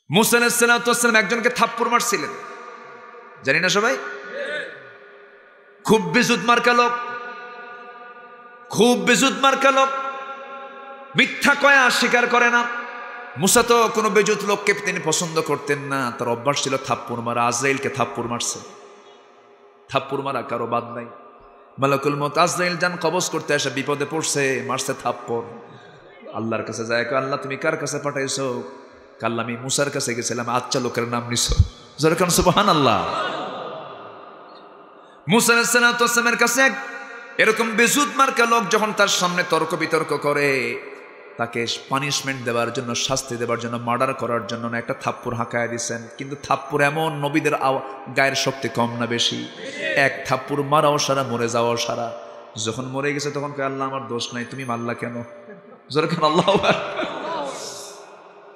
মুসা আলাইহিস সালাম একজনকে থাপ্পড় মারছিলেন, জানি না সবাই? খুব বেজুত মার্কা লোক, খুব বেজুত মার্কা লোক, মিথ্যা কয়া স্বীকার করে না। মুসা তো কোনো বেজুত লোককে তিনি পছন্দ করতেন না, তার অভ্যাস ছিল থাপ্পড় মারা। আজরাইলকে থাপ্পড় মারছে, থাপ্পড় মারা কারো বাদ নাই। মালাকুল মউত আজরাইল জান কবজ করতে এসে বিপদে পড়ছে, মারছে থাপ্পড়। আল্লাহর কাছে যায়, আল্লাহ তুমি কার কাছে পাঠাইছো? কাল্লা আমি মুসার কাছে গেছিলাম। আচ্ছা, লোকের নাম নিছো, যেরকম সুবহানাল্লাহ। মুসা আলাইহিস সালামের কাছে এরকম বেজুত মার্কা লোক যখন তার সামনে তর্ক বিতর্ক করে, তাকে পানিশমেন্ট দেওয়ার জন্য, শাস্তি দেওয়ার জন্য, মার্ডার করার জন্য না একটা থাপ্পড় হাঁকায় দিচ্ছেন। কিন্তু থাপ্পড় এমন, নবীদের গায়ের শক্তি কম না বেশি? এক থাপ্পড় মারাও সারা, মরে যাওয়াও সারা। যখন মরে গেছে তখন কয় আল্লাহ আমার দোষ নাই, তুমি মারলা কেন? যেরকম আল্লাহ।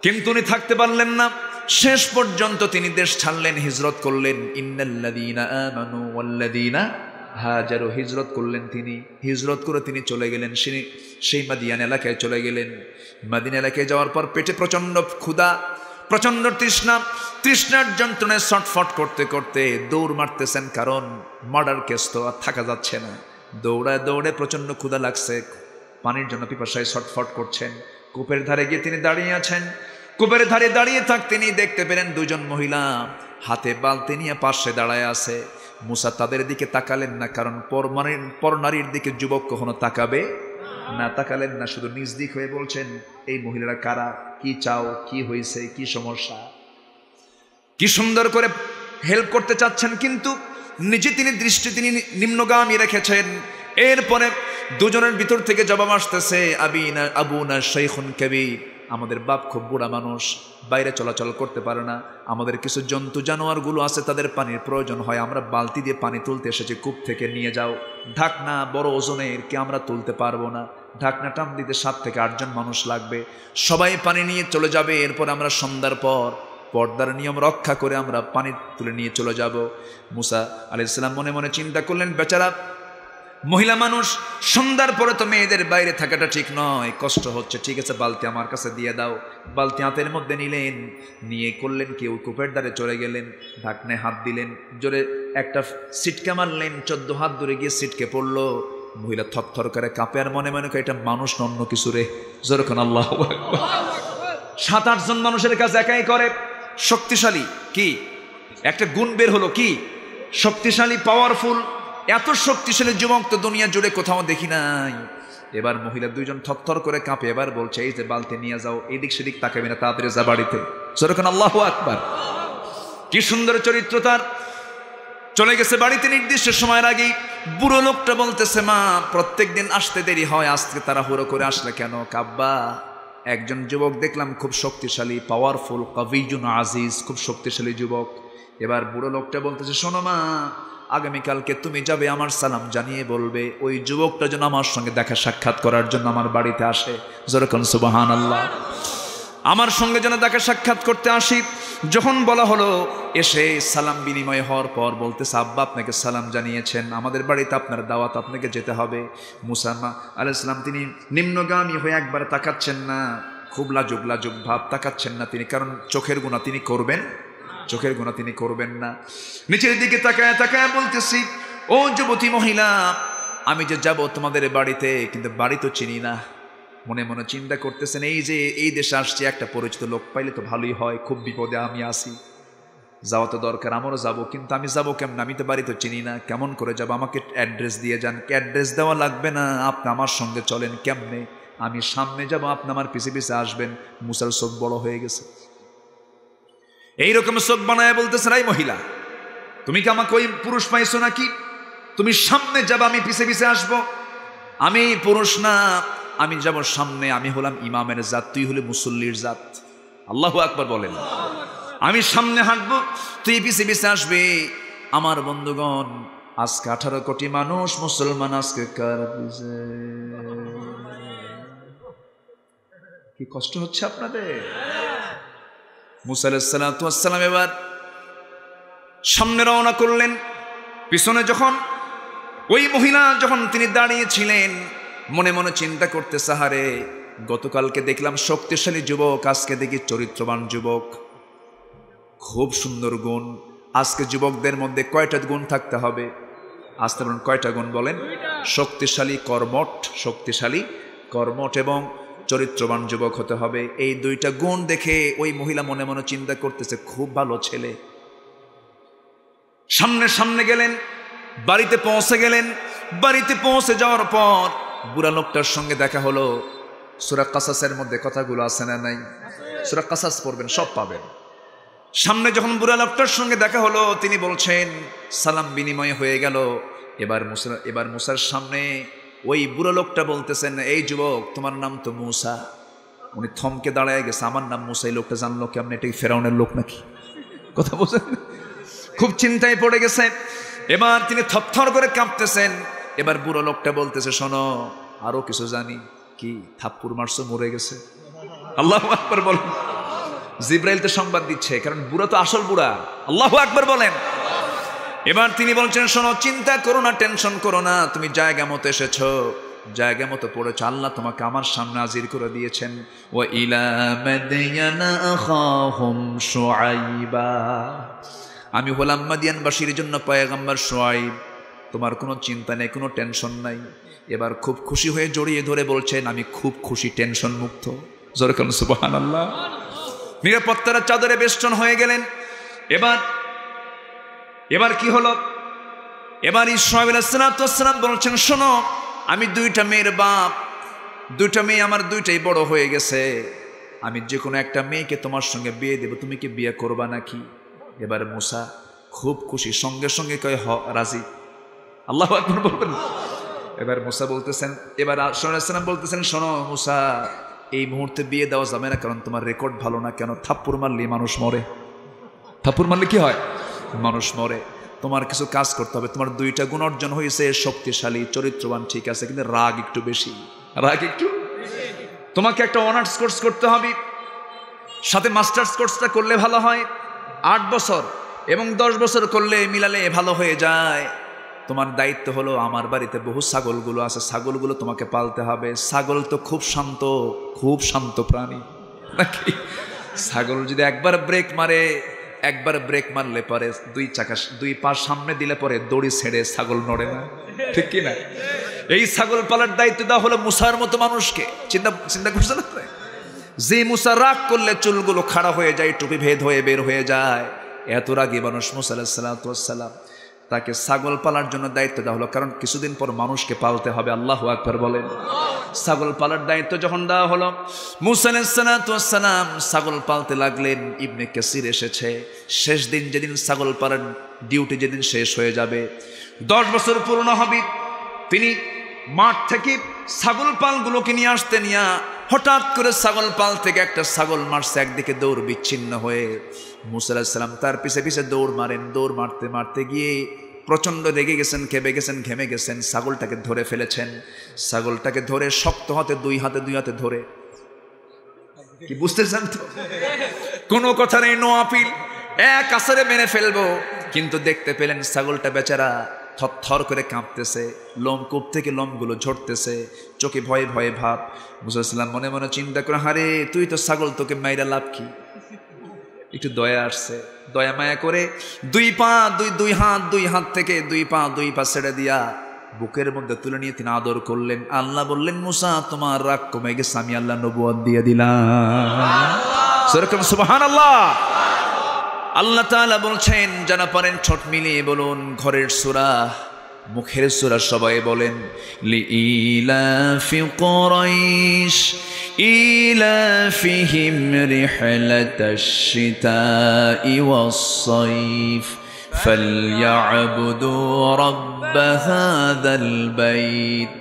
কিন্তু উনি থাকতে পারলেন না, শেষ পর্যন্ত তিনি দেশ ছাড়লেন, হিজরত করলেন। ইন্নাল্লাযীনা আমানু ওয়াল্লাযীনা হাজারু, হিজরত করলেন তিনি। হিজরত করে তিনি চলে গেলেন সেই মাদিয়ান এলাকায় চলে গেলেন। মাদিনা এলাকায় যাওয়ার পর পেটে প্রচন্ড ক্ষুধা, প্রচন্ড তৃষ্ণা, তৃষ্ণার যন্ত্রণায় ছটফট করতে করতে দৌড় মারতেছেন, কারণ মার্ডার কেস তো আর থাকা যাচ্ছে না। দৌড়ায় দৌড়ে প্রচন্ড ক্ষুধা লাগছে, পানির জন্য পিপাসায় ছটফট করছেন। কূপের ধারে গিয়ে তিনি দাঁড়িয়ে আছেন। কূপের ধারে দাঁড়িয়ে তিনি দেখতে পেলেন দুজন মহিলা হাতে বালতি নিয়ে পাশে দাঁড়ায় আছে। মুসা তাদের দিকে তাকালেন না, কারণ পর নারীর দিকে যুবক কখনো তাকাবে না। তাকালেন না, শুধু নিজ দিক হয়ে বলছেন, এই মহিলারা কারা, কি চাও, কি হয়েছে, কি সমস্যা? কি সুন্দর করে হেল্প করতে চাচ্ছেন, কিন্তু নিজে তিনি দৃষ্টি তিনি নিম্নগামী রেখেছেন। এরপরে দুজনের ভিতর থেকে জবাব আসতেছে, আবুনা শাইখুন কাবীর, আমাদের বাপ খুব বুড়া মানুষ, বাইরে চলাচল করতে পারে না। আমাদের কিছু জন্তু জানোয়ারগুলো আছে, তাদের পানির প্রয়োজন হয়, আমরা বালতি দিয়ে পানি তুলতে এসেছি, কূপ থেকে নিয়ে যাও। ঢাকনা বড় ওজনের, কি আমরা তুলতে পারবো না, ঢাকনা টান দিতে 7 থেকে 8 জন মানুষ লাগবে, সবাই পানি নিয়ে চলে যাবে। এরপর আমরা সন্ধ্যার পর পর্দার নিয়ম রক্ষা করে আমরা পানি তুলে নিয়ে চলে যাব। মুসা আলাইহিস সালাম মনে মনে চিন্তা করলেন, বেচারা মহিলা মানুষ, সন্ধ্যার পরে তো মেয়েদের বাইরে থাকাটা ঠিক নয়, কষ্ট হচ্ছে, ঠিক আছে বালতি আমার কাছে দিয়ে দাও। বালতি হাতের মধ্যে নিলেন, নিয়ে করলেন কি, ওই কূপের দ্বারে চলে গেলেন, ঢাকনায় হাত দিলেন, জোরে একটা সিটকে মারলেন, 14 হাত দূরে গিয়ে সিটকে পড়লো। মহিলা থরথর করে কাঁপে, আর মনে মনে এটা মানুষ না অন্য কিছু রে, যেরকম আল্লাহ। 7-8 জন মানুষের কাছে একাই করে, শক্তিশালী। কি একটা গুণ বের হলো, কি শক্তিশালী, পাওয়ারফুল। এত শক্তিশালী যুবক তো দুনিয়া জুড়ে কোথাও দেখি নাই। এবার মহিলা 2 জন থরথর করে কাঁপে, এবার বলছে, এই যে বালতি নিয়ে যাও, এদিক সেদিক তাকাবি না, তাড়াতাড়ি যা বাড়িতে। যেরকম আল্লাহু আকবার। কি সুন্দর চরিত্র তার। চলে গেছে বাড়িতে নির্দিষ্ট সময়ের আগেই। বুড়ো লোকটা বলতেছে, মা প্রত্যেকদিন আসতে দেরি হয়, আজকে তাড়াহুড়ো করে আসলে কেন? কাব্বা, একজন যুবক দেখলাম খুব শক্তিশালী, পাওয়ারফুল, কাবিজুন আজিজ, খুব শক্তিশালী যুবক। এবার বুড়ো লোকটা বলতেছে, শোনো মা, আগামীকালকে তুমি যাবে, আমার সালাম জানিয়ে বলবে ওই যুবকটা যেন আমার সঙ্গে দেখা সাক্ষাৎ করার জন্য আমার বাড়িতে আসে। যেরকম সুবহানাল্লাহ। আমার সঙ্গে যেন দেখা সাক্ষাৎ করতে আসি। যখন বলা হলো, এসে সালাম বিনিময় হওয়ার পর বলতেছে, আব্বা আপনাকে সালাম জানিয়েছেন, আমাদের বাড়িতে আপনার দাওয়াত, আপনাকে যেতে হবে। মুসা আলাইহিস সালাম তিনি নিম্নগামী হয়ে একবার তাকাচ্ছেন না, খুব লাজুক লাজুক ভাব, তাকাচ্ছেন না তিনি, কারণ চোখের গুনাহ তিনি করবেন, চোখের গুনাহ তিনি করবেন না। নিচের দিকে তাকায় তাকায় বলতেছি, ও যুবতী মহিলা, আমি যে যাব তোমাদের বাড়িতে, কিন্তু বাড়ি তো চিনি না। মনে মনে চিন্তা করতেছেন, এই যে এই দেশে আসছে, একটা পরিচিত লোক পাইলে তো ভালোই হয়, খুব বিপদে আমি আসি, যাওয়া তো দরকার, আমারও যাবো, কিন্তু আমি যাবো কেমন, আমি তো বাড়ি তো চিনি না, কেমন করে যাবো, আমাকে অ্যাড্রেস দিয়ে যান। অ্যাড্রেস দেওয়া লাগবে না, আপনি আমার সঙ্গে চলেন। কেমনে? আমি সামনে যাব, আপনি আমার পিছে পিছে আসবেন। মুসার চোখ বড় হয়ে গেছে, এইরকম চোখ বানায় বলতেছে, এই মহিলা, তুমি কি আমাকে ওই পুরুষ পাইছো নাকি? তুমি সামনে যাবা, আমি পিছে পিছে আসবো। আমি পুরুষ না, আমি যাব সামনে, আমি হলাম ইমামের জাত, তুই হলে মুসল্লির জাত। আল্লাহু আকবার বলেন। আমি সামনে হাঁটবো, তুই পিছে পিছে আসবে। আমার বন্ধুগণ, আজকে 18 কোটি মানুষ মুসলমান, আজকে কার পিছে? কি কষ্ট হচ্ছে আপনাদের? মুসা আলাইহিস সালাম এবার সামনে রওনা করলেন। পিছনে যখন ওই মহিলা যখন তিনি দাঁড়িয়েছিলেন, মনে মনে চিন্তা করতে, সাহারে গতকালকে দেখলাম শক্তিশালী যুবক, আজকে দেখি চরিত্রবান যুবক। খুব সুন্দর গুণ। আজকে যুবকদের মধ্যে কয়টা গুণ থাকতে হবে? আসতে বলুন, কয়টা গুণ বলেন? শক্তিশালী কর্মঠ এবং চরিত্রবান যুবক হতে হবে। এই দুইটা গুণ দেখে ওই মহিলা মনে মনে চিন্তা করতেছে, খুব ভালো ছেলে। সামনে গেলেন, বাড়িতে পৌঁছে গেলেন। বাড়িতে পৌঁছে যাওয়ার পর বুড়া লোকটার সঙ্গে দেখা হলো। সূরা কাসাসের মধ্যে কথাগুলো আছে না নাই? সূরা কাসাস পড়বেন, সব পাবেন। সামনে যখন বুড়া লোকটার সঙ্গে দেখা হলো, তিনি বলছেন, সালাম বিনিময় হয়ে গেল। এবার মুসার সামনে ওই বুড়া লোকটা বলতেছেন, এই যুবক, তোমার নাম তো মুসা। উনি থমকে দাঁড়ায় গেছে, আমার নাম মুসা। এই লোকটা জানলো কেমন? এটা কি ফেরাউনের লোক নাকি? কথা বলছেন, খুব চিন্তায় পড়ে গেছে। এবার তিনি থরথর করে কাঁপতেছেন। এবার বুড়ো লোকটা বলতেছে, শোনো, আরো কিছু জানি। কি? থাপ্পড় মারছো, মরে গেছে। আল্লাহু আকবার বলেন। জিব্রাইল তো সংবাদ দিচ্ছে, কারণ বুড়া তো আসল বুড়া। আল্লাহু আকবার বলেন। এবার তিনি বলছেন, শোনো, চিন্তা করো না, টেনশন করো না, তুমি জায়গা মতো এসেছো, জায়গা মতো পড়েছো। আল্লাহ তোমাকে আমার সামনে হাজির করে দিয়েছেন। ওয়া ইলা মাদয়ানা আখাহুম শুআইবা। আমি হলাম মাদিয়ানবাসীর জন্য পয়গম্বর শুআইব। তোমার কোনো চিন্তা নেই, কোনো টেনশন নাই। এবার খুব খুশি হয়ে জড়িয়ে ধরে বলছেন, আমি খুব খুশি, টেনশন মুক্ত। জোরে বলুন সুবহানাল্লাহ। নিরাপত্তার চাদরে বেষ্টন হয়ে গেলেন। এবার কি হলো? এবার ইসরাঈল আলাইহিস সালাম বলছেন, শোনো, আমি দুইটা মেয়ের বাপ। দুইটা মেয়ে আমার, দুইটাই বড় হয়ে গেছে। আমি যে কোনো একটা মেয়েকে তোমার সঙ্গে বিয়ে দেব, তুমি কি বিয়ে করবা নাকি? এবার মুসা খুব খুশি, সঙ্গে সঙ্গে কয়, রাজি। আল্লাহু আকবার বলবেন। এবার মুসা বলতেছেন, এবার সাল্লাল্লাহু বলতেছেন, শোনো মুসা, এই মুহূর্তে বিয়ে দেওয়া যাবে না, কারণ তোমার রেকর্ড ভালো না। কেন? থাপ্পড় মারলে মানুষ মরে। থাপ্পড় মারলে কি হয়? মানুষ মরে। তোমার কিছু কাজ করতে হবে। তোমার দুইটা গুণ অর্জন হয়েছে, শক্তিশালী, চরিত্রবান, ঠিক আছে, কিন্তু রাগ একটু বেশি। তোমাকে একটা অনার্স কোর্স করতে হবে, সাথে মাস্টার্স কোর্সটা করলে ভালো হয়। 8 বছর এবং 10 বছর করলে মিলালে ভালো হয়ে যায়। তোমার দায়িত্ব হলো, আমার বাড়িতে বহু ছাগলগুলো আছে, ছাগলগুলো তোমাকে পালতে হবে। ছাগল তো খুব শান্ত প্রাণী নাকি? ছাগল যদি একবার ব্রেক মারলে পরে দুই পা সামনে দিলে পরে দড়ি ছেড়ে ছাগল নড়ে না, ঠিক কি না? এই ছাগল পালার দায়িত্ব দেওয়া হলো মুসার মতো মানুষকে। চিন্তা করছে না? যে মুসা রাগ করলে চুলগুলো খাড়া হয়ে যায়, টুপি ভেদ হয়ে বের হয়ে যায়, এত রাগী মানুষ মুসা আলাইহিস সালাম, তাকে ছাগল পালার জন্য দায়িত্ব দেওয়া হলো। কারণ কিছুদিন পর মানুষকে পালতে হবে। আল্লাহু আকবার বলেন। ছাগল পালার দায়িত্ব যখন দেওয়া হলো, মুসা আলাইহিস সালাম ছাগল পালতে লাগলেন। ইবনে কাসির এসেছে, শেষ দিন যেদিন ছাগল পালার ডিউটি যেদিন শেষ হয়ে যাবে, 10 বছর পূর্ণ হবে, তিনি মাঠ থেকে ছাগল পালগুলোকে নিয়ে আসতে নিয়ে হঠাৎ করে ছাগল পাল থেকে একটা ছাগল মারছে। একদিকে দৌড় বিচ্ছিন্ন হয়ে মুসা আলাইহিস সালাম তার পিছে পিছে দৌড় মারতে গিয়ে প্রচণ্ড রেগে গেছেন, খেপে গেছেন, ঘেমে গেছেন। ছাগলটাকে ধরে ফেলেছেন। ছাগলটাকে ধরে শক্ত হাতে দুই হাতে ধরে, কি বুঝতেছেন তো? কোনো কথা নেই, নো আপিল, এক আছাড়ে মেরে ফেলবো। কিন্তু দেখতে পেলেন ছাগলটা বেচারা থরথর করে কাঁপতেছে, লোমকূপ থেকে লোমগুলো ঝরতেছে, চোখে ভয়ে ভয়ে ভাব। মুসা আলাইহিস সালাম মনে মনে চিন্তা করে, হারে তুই তো ছাগল, তোকে মাইরা লাভ কি? একটু দয়া আসছে, দয়া মায়া করে দুই হাত থেকে দুই পা ছেড়ে দিয়া বুকের মধ্যে তুলে নিয়ে তিনি আদর করলেন। আল্লাহ বললেন, মুসা, তোমার রাগ কমে গেছে, আমি আল্লাহ নবুয়ত দিয়ে দিলাম। সুবহানাল্লাহ। আল্লাহ তাআলা বলছেন, যারা পারেন ঠোঁট মিলিয়ে বলুন, ঘরের সূরা, মুখের সূরা সবাই বলেন, লিইলাফি কুরাইশ ইলাফিহিম রিহলাতাশ শিতাই ওয়াস-সাইফ ফালইয়াবুদু রাব্ব হাযাল বাইত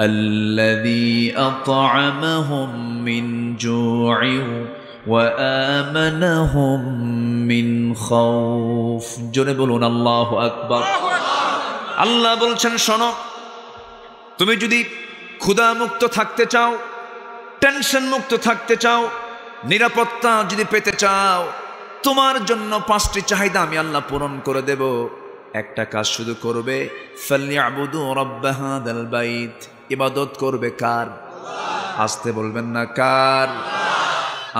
আল্লাযী আত'আমাহুম মিন জু'ইন ওয়া আমানাহুম মিন খাউফ। জোরে বলুন আল্লাহু আকবার। আল্লাহ বলছেন, শোনো, তুমি যদি ক্ষুধা মুক্ত থাকতে চাও, টেনশন মুক্ত থাকতে চাও, নিরাপত্তা যদি পেতে চাও, তোমার জন্য 5টি চাহিদা আমি আল্লাহ পূরণ করে দেব। একটা কাজ শুধু করবে, ফালইয়াবুদু রাব্ব হাযাল বাইত, ইবাদত করবে কার? আসতে বলবেন না, কার?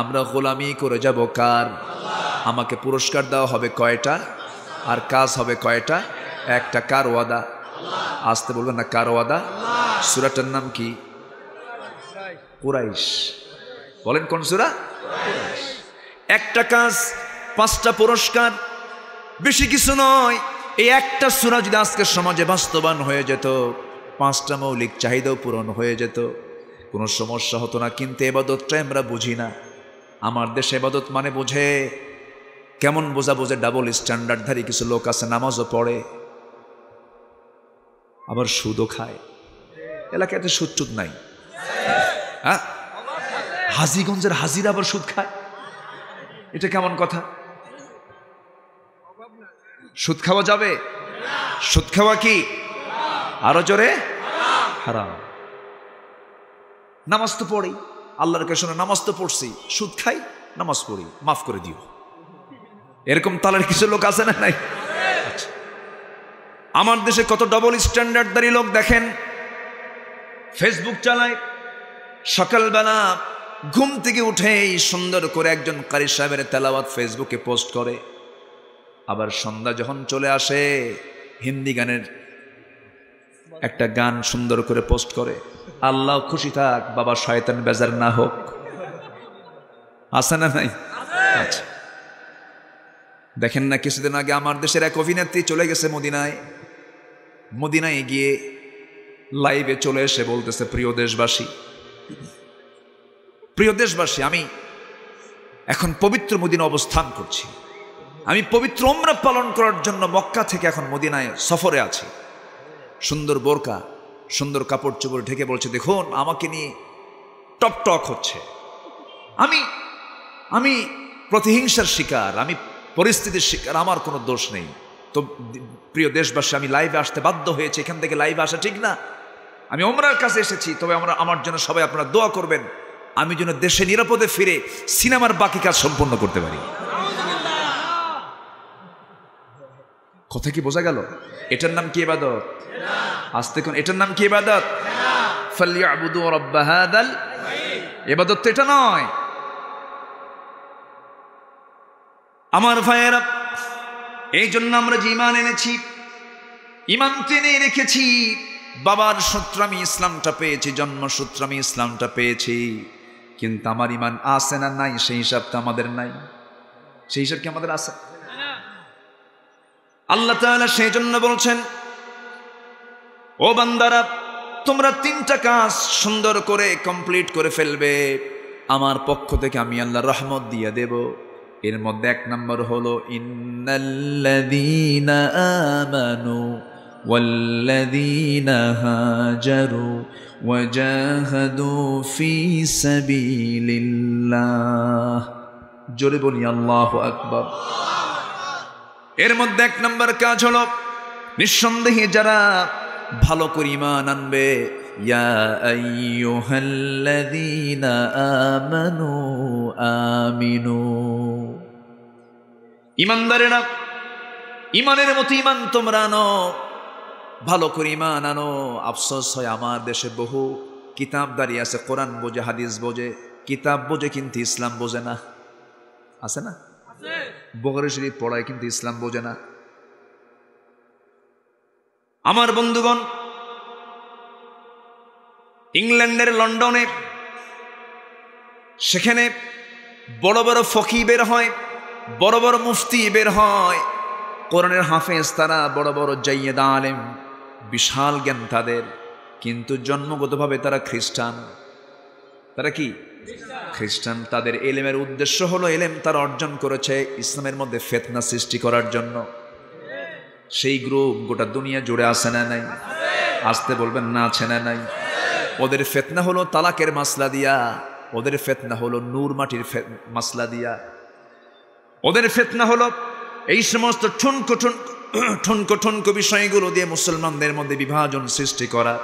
আমরা গোলামি করে যাব কার? আমাকে পুরস্কার দেওয়া হবে কয়টা, আর কাজ হবে কয়টা? একটা। কার ওয়াদা? আসতে বলবেন না, কার ওয়াদা? সূরাটার নাম কি? কুরাইশ। বলেন কোন সূরা? কুরাইশ। একটা কাজ, 5টা পুরস্কার, বেশি কিছু নয়। এই একটা সূরা যদি আজকে সমাজে বাস্তবায়ন হয়ে যেত, 5টা মৌলিক চাহিদাও পূরণ হয়ে যেত, কোনো সমস্যা হতো না। কিন্তু ইবাদতটা আমরা বুঝি না। আমার দেশে ইবাদত মানে বোঝে কেমন, বোঝে ডাবল স্ট্যান্ডার্ডধারী কিছু লোক আছে, নামাজও পড়ে আবার সুদও খায়। এলাকাতে সুদ টুদ নাই, হ্যাঁ? হাজীগঞ্জের হাজিরা আবার সুদ খায়, এটা কেমন কথা? সুদ খাওয়া যাবে? সুদ খাওয়া কি? আরো জোরে, হারাম। নামাজ তো পড়ি, আল্লাহর কাছে নামাজ তো পড়ছি, সুদ খাই, নামাজ পড়ি, মাফ করে দিও, এরকম তালের কিছু লোক আছে না নাই? আচ্ছা, আমার দেশে কত ডবল স্ট্যান্ডার্ডধারী লোক দেখেন, ফেসবুক চালায়, সকালবেলা ঘুম থেকে উঠেই সুন্দর করে একজন কারি সাহেবের তেলাওয়াত ফেসবুকে পোস্ট করে, আবার সন্ধ্যা যখন চলে আসে হিন্দি গানের একটা গান সুন্দর করে পোস্ট করে। আল্লাহ খুশি থাক, বাবা শয়তান বেজার না হোক। আছে না নাই? আচ্ছা, দেখেন না কিছুদিন আগে আমার দেশের এক অভিনেত্রী চলে গেছে মদিনায়। মদিনায় গিয়ে লাইভে চলে এসে বলতেছে, প্রিয় দেশবাসী, আমি এখন পবিত্র মদিনা অবস্থান করছি, আমি পবিত্র উমরা পালন করার জন্য মক্কা থেকে এখন মদিনায় সফরে আছি। সুন্দর বোরকা, সুন্দর কাপড় চোপড় ঢেকে বলছে, দেখুন আমাকে নিয়ে টক হচ্ছে, আমি প্রতিহিংসার শিকার, আমি পরিস্থিতির শিকার, আমার কোনো দোষ নেই। তো প্রিয় দেশবাসী, আমি লাইভে আসতে বাধ্য হয়েছি, এখান থেকে লাইভে আসা ঠিক না। আমি উমরার কাছে এসেছি, তবে আমার জন্য সবাই আপনারা দোয়া করবেন, আমি যেন দেশে নিরাপদে ফিরে সিনেমার বাকি কাজ সম্পন্ন করতে পারি। কথা কি বোঝা গেল? এটার নাম কি ইবাদত? আস্তে কোন, এটার নাম কি ইবাদত? ফালইয়াবুদু রাব্ব হাদাল, ইবাদত তো এটা নয়। আমার ভাইয়েরা, এই জন্য আমরা যে ঈমান এনেছি, ঈমান টেনে রেখেছি, বাবার সূত্রে আমি ইসলামটা পেয়েছি, জন্মসূত্রে আমি ইসলামটা পেয়েছি, কিন্তু আমার ঈমান আছে না নাই সেই হিসাবটা আমাদের নাই। সেই হিসাব কি আমাদের আছে? আল্লাহ তাআলা সেই জন্য বলছেন, ও বান্দারা, তোমরা 3টা কাজ সুন্দর করে কমপ্লিট করে ফেলবে, আমার পক্ষ থেকে আমি আল্লাহ রহমত দিয়ে দেব। এর মধ্যে 1 নম্বর হলো, ইন্নাল্লাযীনা আমানু ওয়াল্লাযীনা হাজারু ওয়াজাহাদু ফি সাবিলিল্লাহ। জোরে বলি আল্লাহু আকবার। এর মধ্যে 1 নম্বর কাজ হলো, নিঃসন্দেহে যারা ভালো করে ঈমান আনবে, ইয়া আইয়ুহাল্লাযীনা আমানু আমিনু। ঈমানদারেরা, ঈমানের মতো ঈমান তোমরা আনো, ভালো করে ঈমান আনো। আফসোস হয় আমার দেশে বহু কিতাবদারি আছে, কোরআন বোঝে, হাদিস বোঝে, কিতাব বোঝে কিন্তু ইসলাম বোঝে না। আছে না? বুখারী শরীফ পড়ায় কিন্তু ইসলাম বোঝে না। আমার বন্ধুগণ, ইংল্যান্ডের লন্ডনে, সেখানে বড় বড় ফকি বের হয়, বড় বড় মুফতি বের হয়, কোরআনের হাফেজ তারা, বড় বড় জাইয়েদ আলেম, বিশাল জ্ঞান তাদের, কিন্তু জন্মগতভাবে তারা খ্রিস্টান। তারা কি? খ্রিস্টান। তাদের এলেমের উদ্দেশ্য হলো, এলেম তারা অর্জন করেছে ইসলামের মধ্যে ফিতনা সৃষ্টি করার জন্য। সেই গ্রুপ গোটা দুনিয়া জুড়ে আছে না নাই? আসতে বলবেন না, আছে না নাই? ওদের ফিতনা হলো তালাকের মাসলা দিয়া, ওদের ফিতনা হলো নূর মাটির মাসলা দিয়া, ওদের ফিতনা হলো এই সমস্ত ঠুনকো বিষয়গুলো দিয়ে মুসলমানদের মধ্যে বিভাজন সৃষ্টি করা।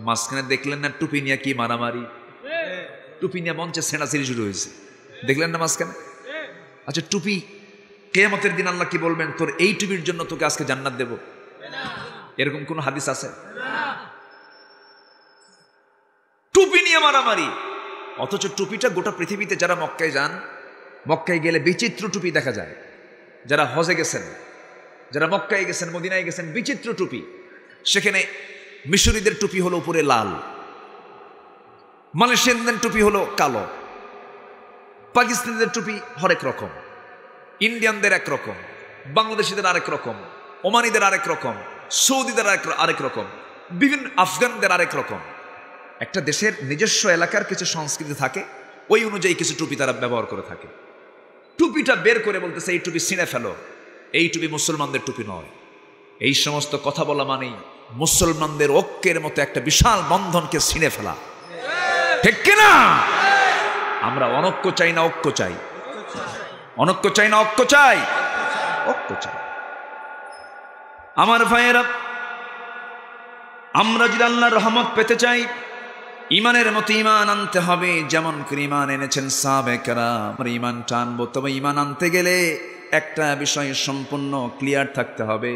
মাঝখানে দেখলেন না টুপি নিয়ে কি মারামারি, টুপি নিয়ে মঞ্চে ছেঁড়াছেড়ি শুরু হয়েছে, দেখলেন না মাঝখানে? আচ্ছা, টুপি কিয়ামতের দিন আল্লাহ কি বলবেন? তোর এই টুপির জন্য তোকে আজকে জান্নাত দেব, এরকম কোন হাদিস আছে? টুপি নিয়ে মারামারি। অথচ টুপিটা গোটা পৃথিবীতে যারা মক্কায় যান, মক্কায় গেলে বিচিত্র টুপি দেখা যায়। যারা হজে গেছেন, যারা মক্কায় গেছেন, মদিনায় গেছেন, বিচিত্র টুপি। সেখানে মিশরীদের টুপি হলো উপরে লাল, মালয়েশিয়ানদের টুপি হলো কালো, পাকিস্তানিদের টুপি হরেক রকম, ইন্ডিয়ানদের একরকম, বাংলাদেশিদের আরেক রকম, ওমানিদের আরেক রকম, সৌদিদের আরেক রকম, বিভিন্ন আফগানদের আরেক রকম। একটা দেশের নিজস্ব এলাকার কিছু সংস্কৃতি থাকে, ওই অনুযায়ী কিছু টুপি তারা ব্যবহার করে থাকে। টুপিটা বের করে বলতেছে এই টুপি ছিঁড়ে ফেলো, এই টুপি মুসলমানদের টুপি নয়। এই সমস্ত কথা বলা মানেই মুসলমানদের ঐক্যের মতো একটা বিশাল বন্ধনকে ছিঁড়ে ফেলা, ঠিক কিনা? আমরা অনৈক্য চাই না ঐক্য চাই? অনৈক্য চাই না ঐক্য চাই? ঐক্য চাই। আমার ভাইয়েরা, আমরা যদি আল্লাহর রহমত পেতে চাই, ইমানের মতো ইমান আনতে হবে। যেমন করে ইমান এনেছেন সাহাবায়ে কেরাম, আমরা ইমানটা আনবো। তবে ইমান আনতে গেলে একটা বিষয় সম্পূর্ণ ক্লিয়ার থাকতে হবে,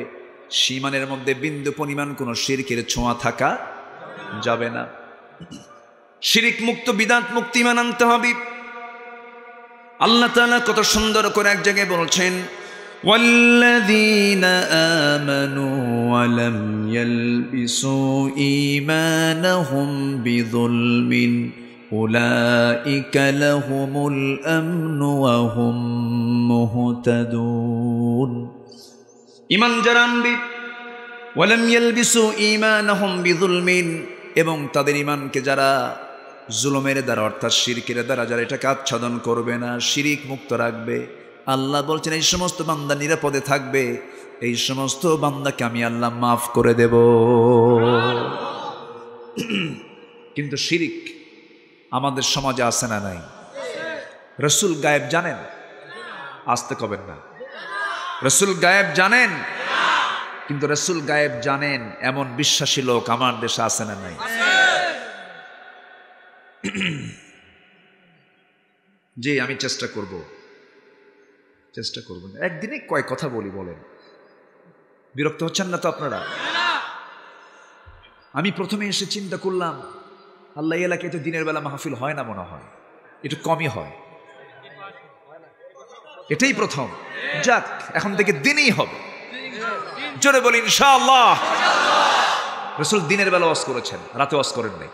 ইমানের মধ্যে বিন্দু পরিমাণ কোনো শিরকের ছোঁয়া থাকা যাবে না। শিরিক মুক্ত, বিদাত মুক্ত ইমান আনতে হবে। আল্লাহ তাআলা কত সুন্দর করে এক জায়গায় বলছেন, ওয়াল্লাযীনা আমানু ওয়া লাম ইয়ালবিসু ঈমানাহুম বিযুলমিন উলাইকা লাহুমুল আমনু ওয়া হুম মুহতাদুন। ঈমান যারা আনবে, ওয়া লাম ইয়ালবিসু ঈমানাহুম বিযুলমিন, এবং তাদের ঈমানকে যারা জুলুমের দ্বারা অর্থাৎ শিরকের দ্বারা যারা এটাকে আচ্ছাদন করবে না, শিরিক মুক্ত রাখবে, আল্লাহ বলছেন এই সমস্ত বান্দা নিরাপদে থাকবে, এই সমস্ত বান্দাকে আমি আল্লাহ মাফ করে দেব। কিন্তু শিরিক আমাদের সমাজে আছে না নাই? রাসূল গায়েব জানেন? আসতে কবেন না। রাসূল গায়েব জানেন? কিন্তু রাসূল গায়েব জানেন এমন বিশ্বাসী লোক আমার দেশে আছে না নাই? জি, আমি চেষ্টা করব না। একদিনে কয় কথা বলি বলেন? বিরক্ত হচ্ছেন না তো আপনারা? আমি প্রথমে এসে চিন্তা করলাম, আল্লাহ এই এলাকায় তো দিনের বেলা মাহফিল হয় না, মনে হয় একটু কমই হয়, এটাই প্রথম। যাক, এখন থেকে দিনই হবে, জোরে বলি ইনশাআল্লাহ। রাসূল দিনের বেলা ওয়াজ করেছেন, রাতে ওয়াজ করেন নাই।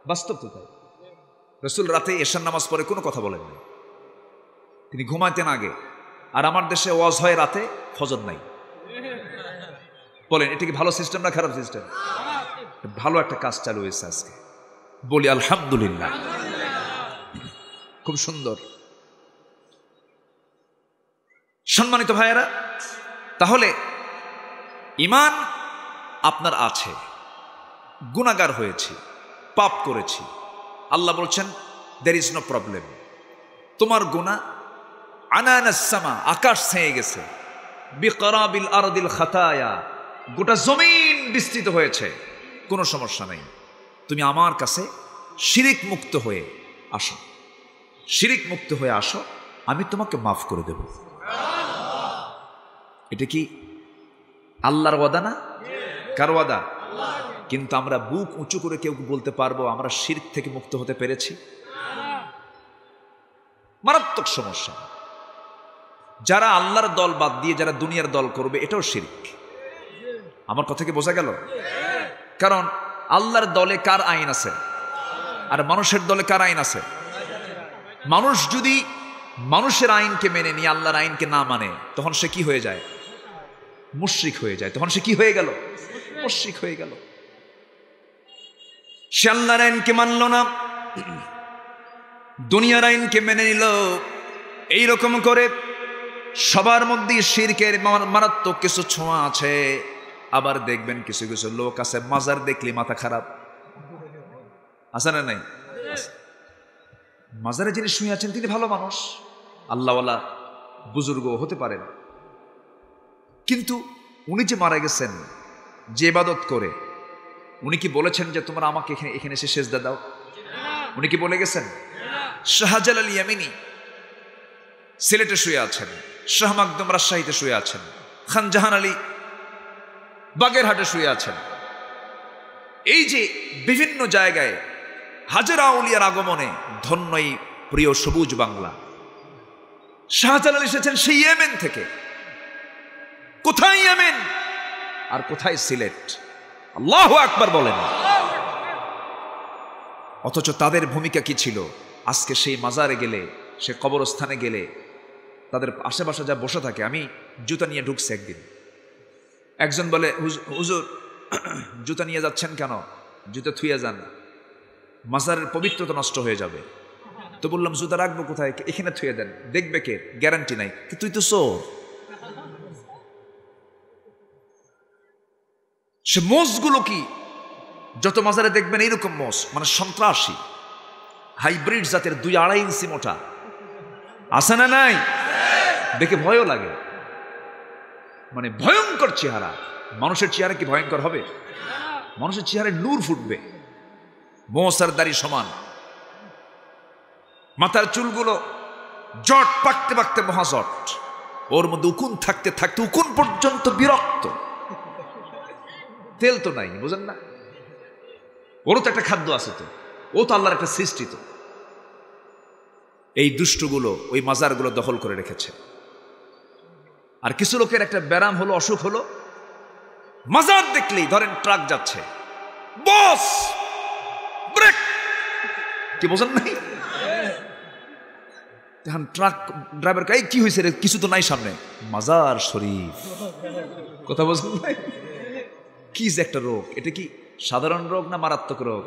বাস্তব তো তাই। রাসূল রাতে এশার নামাজ পড়ে কোনো কথা বলেন নাই, তিনি ঘুমাইতেন আগে। আর আমার দেশে ওয়াজ হয় রাতে, ফজর নাই। বলেন এটা কি ভালো সিস্টেম না খারাপ সিস্টেম? ভালো একটা কাজ চালু হয়েছে আজকে, বলি আলহামদুলিল্লাহ, খুব সুন্দর। সম্মানিত ভাইয়েরা, তাহলে ঈমান আপনার আছে, গুনাহগার হয়েছি, পাপ করেছি, আল্লাহ বলছেন there is no problem, তোমার গুনাহ আনানাস সামা, আকাশ ছেয়ে গেছে, বিকরাবিল আরদিল খাতায়া, গোটা জমিন বিস্তৃত হয়েছে, কোনো সমস্যা নেই। তুমি আমার কাছে শিরিক মুক্ত হয়ে আসো, শিরিক মুক্ত হয়ে আসো, আমি তোমাকে মাফ করে দেব। এটা কি আল্লাহর ওয়াদা না? কার ওয়াদা? কিন্তু আমরা বুক উঁচু করে কেউ বলতে পারবো আমরা শিরক থেকে মুক্ত হতে পেরেছি? মারাত্মক সমস্যা। যারা আল্লাহর দল বাদ দিয়ে যারা দুনিয়ার দল করবে, এটাও শিরক। আমার কথা কি বোঝা গেল? কারণ আল্লাহর দলে কার আইন আছে আর মানুষের দলে কার আইন আছে? মানুষ যদি মানুষের আইনকে মেনে নিয়ে আল্লাহর আইনকে না মানে, তখন সে কি হয়ে যায়? মুশরিক হয়ে যায়। তখন সে কি হয়ে গেল? মুশরিক হয়ে গেল। সে আল্লাহর আইনকে মানল না, দুনিয়ার আইনকে মেনে নিল। এইরকম করে সবার মধ্যে শিরকের মারাত্মক কিছু ছোঁয়া আছে। আবার দেখবেন কিছু কিছু লোক আছে, মাজার দেখলে মাথা খারাপ, আছে না নাই? মাজারে যিনি শুয়ে আছেন তিনি ভালো মানুষ, আল্লাহওয়ালা বুজুর্গ হতে পারেন, কিন্তু উনি যে মারা গেছেন যে ইবাদত করে, উনি কি বলেছেন যে তোমরা আমাকে এখানে এসে সেজদা দাও? উনি কি বলে গেছেন? শাহজালাল ইয়ামিনী সিলেটে শুয়ে আছেন, শাহ মাকদুম রাজশাহীতে শুয়ে আছেন, খান জাহান আলী বাগেরহাটে শুয়ে আছেন। এই যে বিভিন্ন জায়গায় হাজারা আউলিয়ার আগমনে ধন্যই প্রিয় সবুজ বাংলা, শাহজালাল এসেছেন সেই ইয়েমেন থেকে। কোথায় ইয়েমেন আর কোথায় সিলেট? আল্লাহু আকবার বলেন। অথচ তাদের ভূমিকা কি ছিল? আজকে সেই মাজারে গেলে, সে কবরস্থানে গেলে তাদের আশেপাশে যা বসে থাকে, আমি জুতা নিয়ে ঢুকছি একদিন, একজন বলে হুজুর জুতা নিয়ে যাচ্ছেন কেন? জুতা থুয়ে যান, মাজারের পবিত্রতা নষ্ট হয়ে যাবে। তো বললাম জুতা রাখবো কোথায়? এখানে থুয়ে দেন, দেখবে কে? গ্যারান্টি নাই। তুই তো চোর। সে মোষগুলো কি যত মাজারে দেখবেন এইরকম মোষ, মানে সন্ত্রাসী হাইব্রিড জাতের 2-2.5 ইঞ্চি মোটা আছে না নাই? দেখে ভয়ও লাগে, মানে ভয়ঙ্কর চেহারা। মানুষের চেহারা কি ভয়ঙ্কর হবে? মানুষের চেহারায় নূর ফুটবে। মোষার দাড়ি সমান, মাথার চুলগুলো জট পাকতে পাকতে মহাজট, ওর মধ্যে উকুন থাকতে থাকতে উকুন পর্যন্ত বিরক্ত। তেল তো নাই, বুঝেন না? ওরও তো একটা খাদ্য আছে, তো ও তো আল্লাহর একটা সৃষ্টি। তো এই দুষ্টগুলো ওই মাজারগুলো দখল করে রেখেছে। আর কিছু লোকের একটা ব্যারাম হলো, অসুখ হলো, মাজার দেখলেই ধরেন ট্রাক যাচ্ছে, বস ব্রেক, কি বোঝেন নাই? এখন ট্রাক ড্রাইভার কে কি হয়েছে রে? কিছু তো নাই সামনে, মাজার শরীফ। কথা বোঝেন নাই? কি যে একটা রোগ! এটা কি সাধারণ রোগ না মারাত্মক রোগ?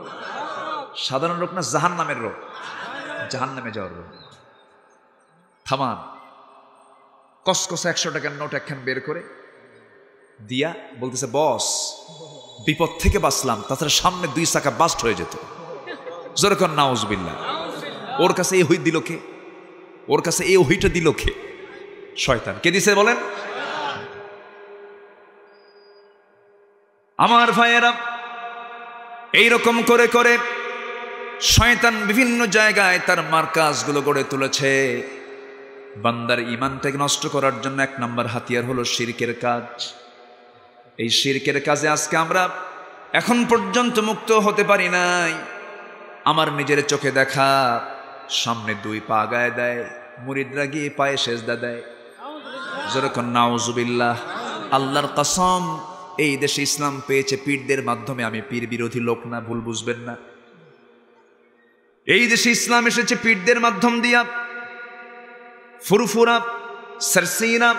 সাধারণ রোগ না জাহান্নামের রোগ? জাহান্নামে যাওয়ার রোগ। থামান, কসকসে 100 টাকার নোট একখান বের করে দিয়া বলতেছে, বস বিপদ থেকে বাঁচলাম, তাছাড়া সামনে 2 চাকা বাস্ট হয়ে যেত। যেরকম নাউজুবিল্লাহ। ওর কাছে এই হই দিল কে? ওর কাছে এই হইটা দিল কে? শয়তান। কে দিছে বলেন? আমার ভাইয়েরা, এইরকম করে করে শয়তান বিভিন্ন জায়গায় তার মার্কাজগুলো গড়ে তুলেছে। বান্দার ঈমানটাকে নষ্ট করার জন্য 1 নম্বর হাতিয়ার হলো শিরকের কাজ। এই শিরকের কাজে আজকে আমরা এখন পর্যন্ত মুক্ত হতে পারি নাই। আমার নিজের চোখে দেখা, সামনে 2 পা গায়ে দেয়, মুরিদরা গিয়ে পায়ে সেজদা দেয়। যেরকম নাউজুবিল্লাহ। আল্লাহর কসম, এই দেশে ইসলাম পেয়েছে পীরদের মাধ্যমে। আমি পীর বিরোধী লোক না, ভুল বুঝবেন না। এই দেশে ইসলাম এসেছে পীরদের মাধ্যম দিয়া। ফুরফুরা, সারসিনা,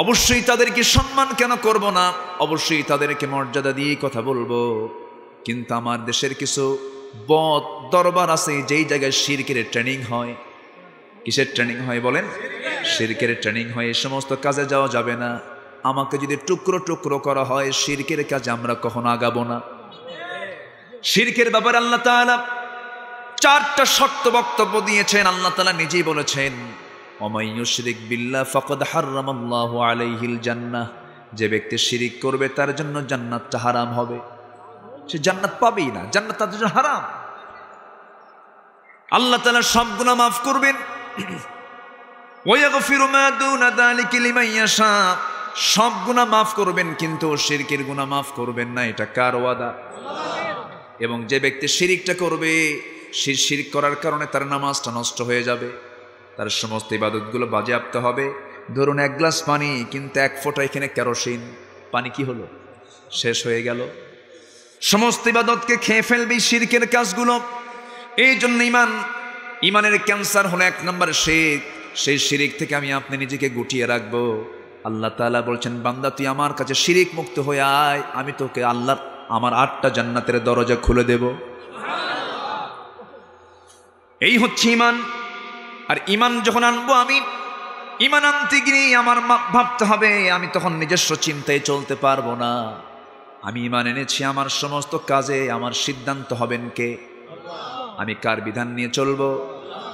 অবশ্যই তাদেরকে সম্মান কেন করব না? অবশ্যই তাদেরকে মর্যাদা দিয়ে কথা বলবো। কিন্তু আমার দেশের কিছু বদ দরবার আছে যেই জায়গায় শিরকের ট্রেনিং হয়। কিসের ট্রেনিং হয় বলেন? শিরকের ট্রেনিং হয়। এই সমস্ত কাজে যাওয়া যাবে না। আমাকে যদি টুকরো টুকরো করা হয়, শিরকের কাজে আমরা কখনো আগাবো না। শিরকের ব্যাপারে আল্লাহ তাআলা 4টা শক্ত বক্তব্য দিয়েছেন। আল্লাহ তাআলা নিজেই বলেছেন, ওমাই ইউশরিক বিল্লাহ ফাকাদ হারামাল্লাহু আলাইহিল জান্নাহ। যে ব্যক্তি শিরিক করবে তার জন্য জান্নাতটা হারাম হবে। সে জান্নাত পাবেই না, জান্নাত তার জন্য হারাম। আল্লাহ তাআলা সব গুনাহ মাফ করবেন। ওয়া ইয়াগফিরু মা দুনা যালিকা লিমান ইয়াশা। সব গুনাহ মাফ করবেন, কিন্তু শিরকের গুনাহ মাফ করবেন না। এটা কার ওয়াদা? এবং যে ব্যক্তি শিরিকটা করবে, শিরক করার কারণে তার নামাজটা নষ্ট হয়ে যাবে, তার সমস্ত ইবাদতগুলো বাজেয়াপ্ত হবে। ধরুন 1 গ্লাস পানি, কিন্তু 1 ফোঁটা এখানে কেরোসিন, পানি কি হলো? শেষ হয়ে গেল। সমস্ত ইবাদতকে খেয়ে ফেলবে শিরকের কাজগুলো। এই জন্য ইমানের ক্যান্সার হলো 1 নম্বর শিরক। সেই শিরক থেকে আমি আপনি নিজেকে গুটিয়ে রাখবো। আল্লাহ তাআলা বলছেন, বান্দা তুই আমার কাছে শিরক মুক্ত হয়ে আয়, আমি তোকে আল্লাহর আমার 8টা জান্নাতের দরজা খুলে দেব। এই হচ্ছে ঈমান। আর ঈমান যখন আনবো, আমি ঈমান আনতে গিয়ে আমার ভাবতে হবে, আমি তখন নিজস্ব চিন্তায় চলতে পারবো না। আমি ঈমান এনেছি, আমার সমস্ত কাজে আমার সিদ্ধান্ত হবেন কে? আমি কার বিধান নিয়ে চলবো?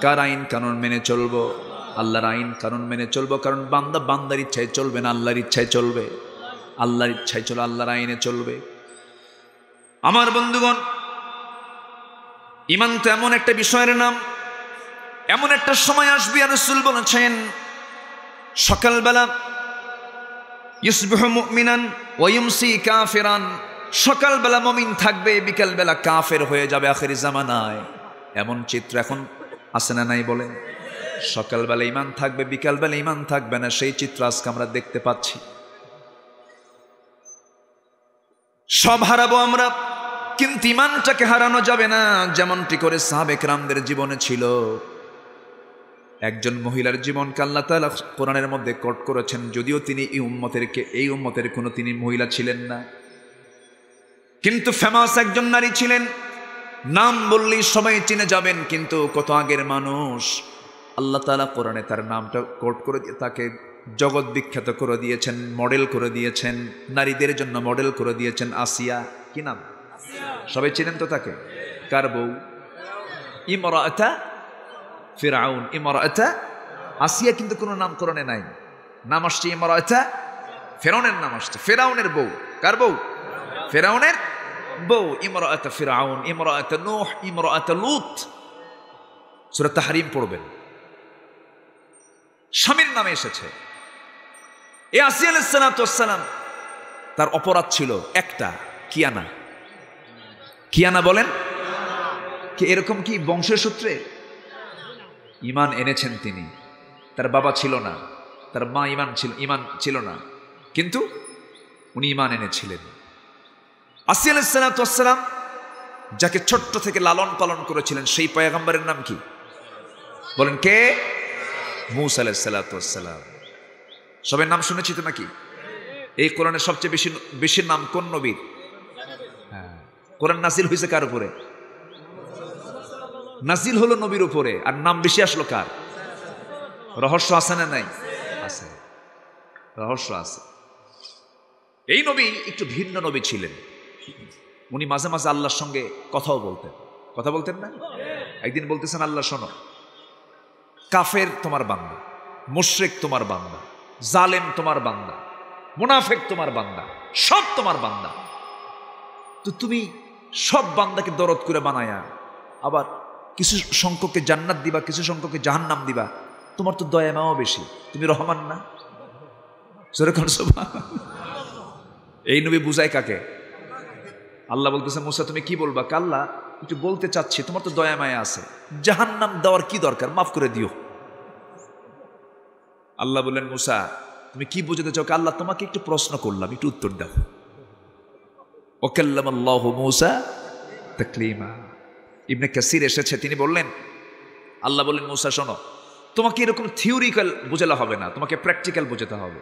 কার আইন কানুন মেনে চলবো? আল্লাহর আইন কানুন মেনে চলবো। কারণ বান্দা বান্দার ইচ্ছায় চলবে না, আল্লাহর ইচ্ছায় চলবে। আল্লাহর ইচ্ছায় চলে, আল্লাহর আইনে চলবে। আমার বন্ধুগণ, ঈমান তো এমন একটা বিষয়ের নাম, এমন একটা সময় আসবে, রাসূল বলেছেন, সকালবেলা ইউসবিহু মুমিনান ওয়া ইউমসি কাফিরান। সকালবেলা মুমিন থাকবে, বিকালবেলা কাফের হয়ে যাবে আখির জামানায়। এমন চিত্র এখন আছে না নাই বলেন? সকালবেলা ইমান থাকবে, বিকালবেলা ইমান থাকবে না, সেই চিত্র আজকে আমরা দেখতে পাচ্ছি। সব হারাবো আমরা, কিন্তু ইমানটাকে হারানো যাবে না। যেমনটি করে সাহাবে কেরামদের জীবনে ছিল। একজন মহিলার জীবনকে আল্লাহ তাআলা কোরআনের মধ্যে কোট করেছেন, যদিও তিনি এই উম্মতের কোনো তিনি মহিলা ছিলেন না, কিন্তু ফেমাস একজন নারী ছিলেন। নাম বললেই সবাই চিনে যাবেন, কিন্তু কত আগের মানুষ। আল্লাহ তাআলা কোরআনে তার নামটা কোট করে দিয়ে তাকে জগৎ বিখ্যাত করে দিয়েছেন, মডেল করে দিয়েছেন, নারীদের জন্য মডেল করে দিয়েছেন। আসিয়া, কি নাম? সবাই চিনেন তো তাকে। কার বউ? ইমরাআতা ফিরআউন। ইমরাআতা আসিয়া, কিন্তু কোনো নাম কোরআনে নাই। নাম আসছে ইমরাআতা ফিরআউনের নাম আসছে। ফিরআউনের বউ। কার বউ? ফিরআউনের বউ। ইমরাআতা ফিরআউন, ইমরাআতা নূহ, ইমরাআতা লূত। সূরা তাহরিম পড়বেন, স্বামীর নামে এসেছে। এই আসিয়া আলাইহিস সালাতু ওয়াস সালাম, তার অপরাধ ছিল একটা, কিয়ানা। কিয়ানা বলেন কি? এরকম কি বংশের সূত্রে ঈমান এনেছেন তিনি। তার বাবা ছিল না, তার মা ঈমান ছিল না, কিন্তু উনি ঈমান এনেছিলেন। আসিয়া আলাইহিস সালাতু ওয়াস সালাম যাকে ছোট্ট থেকে লালন পালন করেছিলেন, সেই পয়গম্বরের নাম কি বলেন? কে? মূসা আলাইহিস সালাতু ওয়াস সালাম। সবাই নাম শুনেছি তো নাকি? এই কোরআনের সবচেয়ে বেশি নাম কোন নবীর? হ্যাঁ, কোরআন নাজিল হয়েছে কার উপরে? নাজিল হলো নবীর উপরে, আর নাম বেশি আসলো কার? রহস্য আছে না নাই? আছে, রহস্য আছে। এই নবী একটু ভিন্ন নবী ছিলেন। উনি মাঝে মাঝে আল্লাহর সঙ্গে কথাও বলতেন। কথা বলতেন না? একদিন বলতেছেন, আল্লাহ শোনো, কাফের তোমার বান্দা, মুশরিক তোমার বান্দা, জালেম তোমার বান্দা, মুনাফিক তোমার বান্দা, সব তোমার বান্দা। তো তুমি সব বান্দাকে দরদ করে বানায়া আবার কিছু সংখ্যককে জান্নাত দিবা, কিছু সংখ্যককে জাহান্নাম দিবা। তোমার তো দয়া মাও বেশি, তুমি রহমান না? এই নবী বুঝায় কাকে? আল্লাহ বলতেছে, মুসা তুমি কি বলবা? আল্লাহ একটু বলতে চাচ্ছি, তোমার তো দয়া মায়া আছে, জাহান্নাম দেওয়ার কি দরকার, মাফ করে দিও। আল্লাহ বললেন, মুসা তুমি কি বুঝাতে চাও? আল্লাহ তোমাকে একটু প্রশ্ন করলাম, একটু উত্তর দাও। ওয়াকাল্লামাল্লাহু মূসা তাকলিমা। ইবনে কাসির এসেছে, তিনি বললেন, আল্লাহ বললেন, মূসা শোনো, তোমাকে এরকম থিওরিক্যাল বোঝালে হবে না, তোমাকে প্র্যাকটিক্যাল বোঝাতে হবে।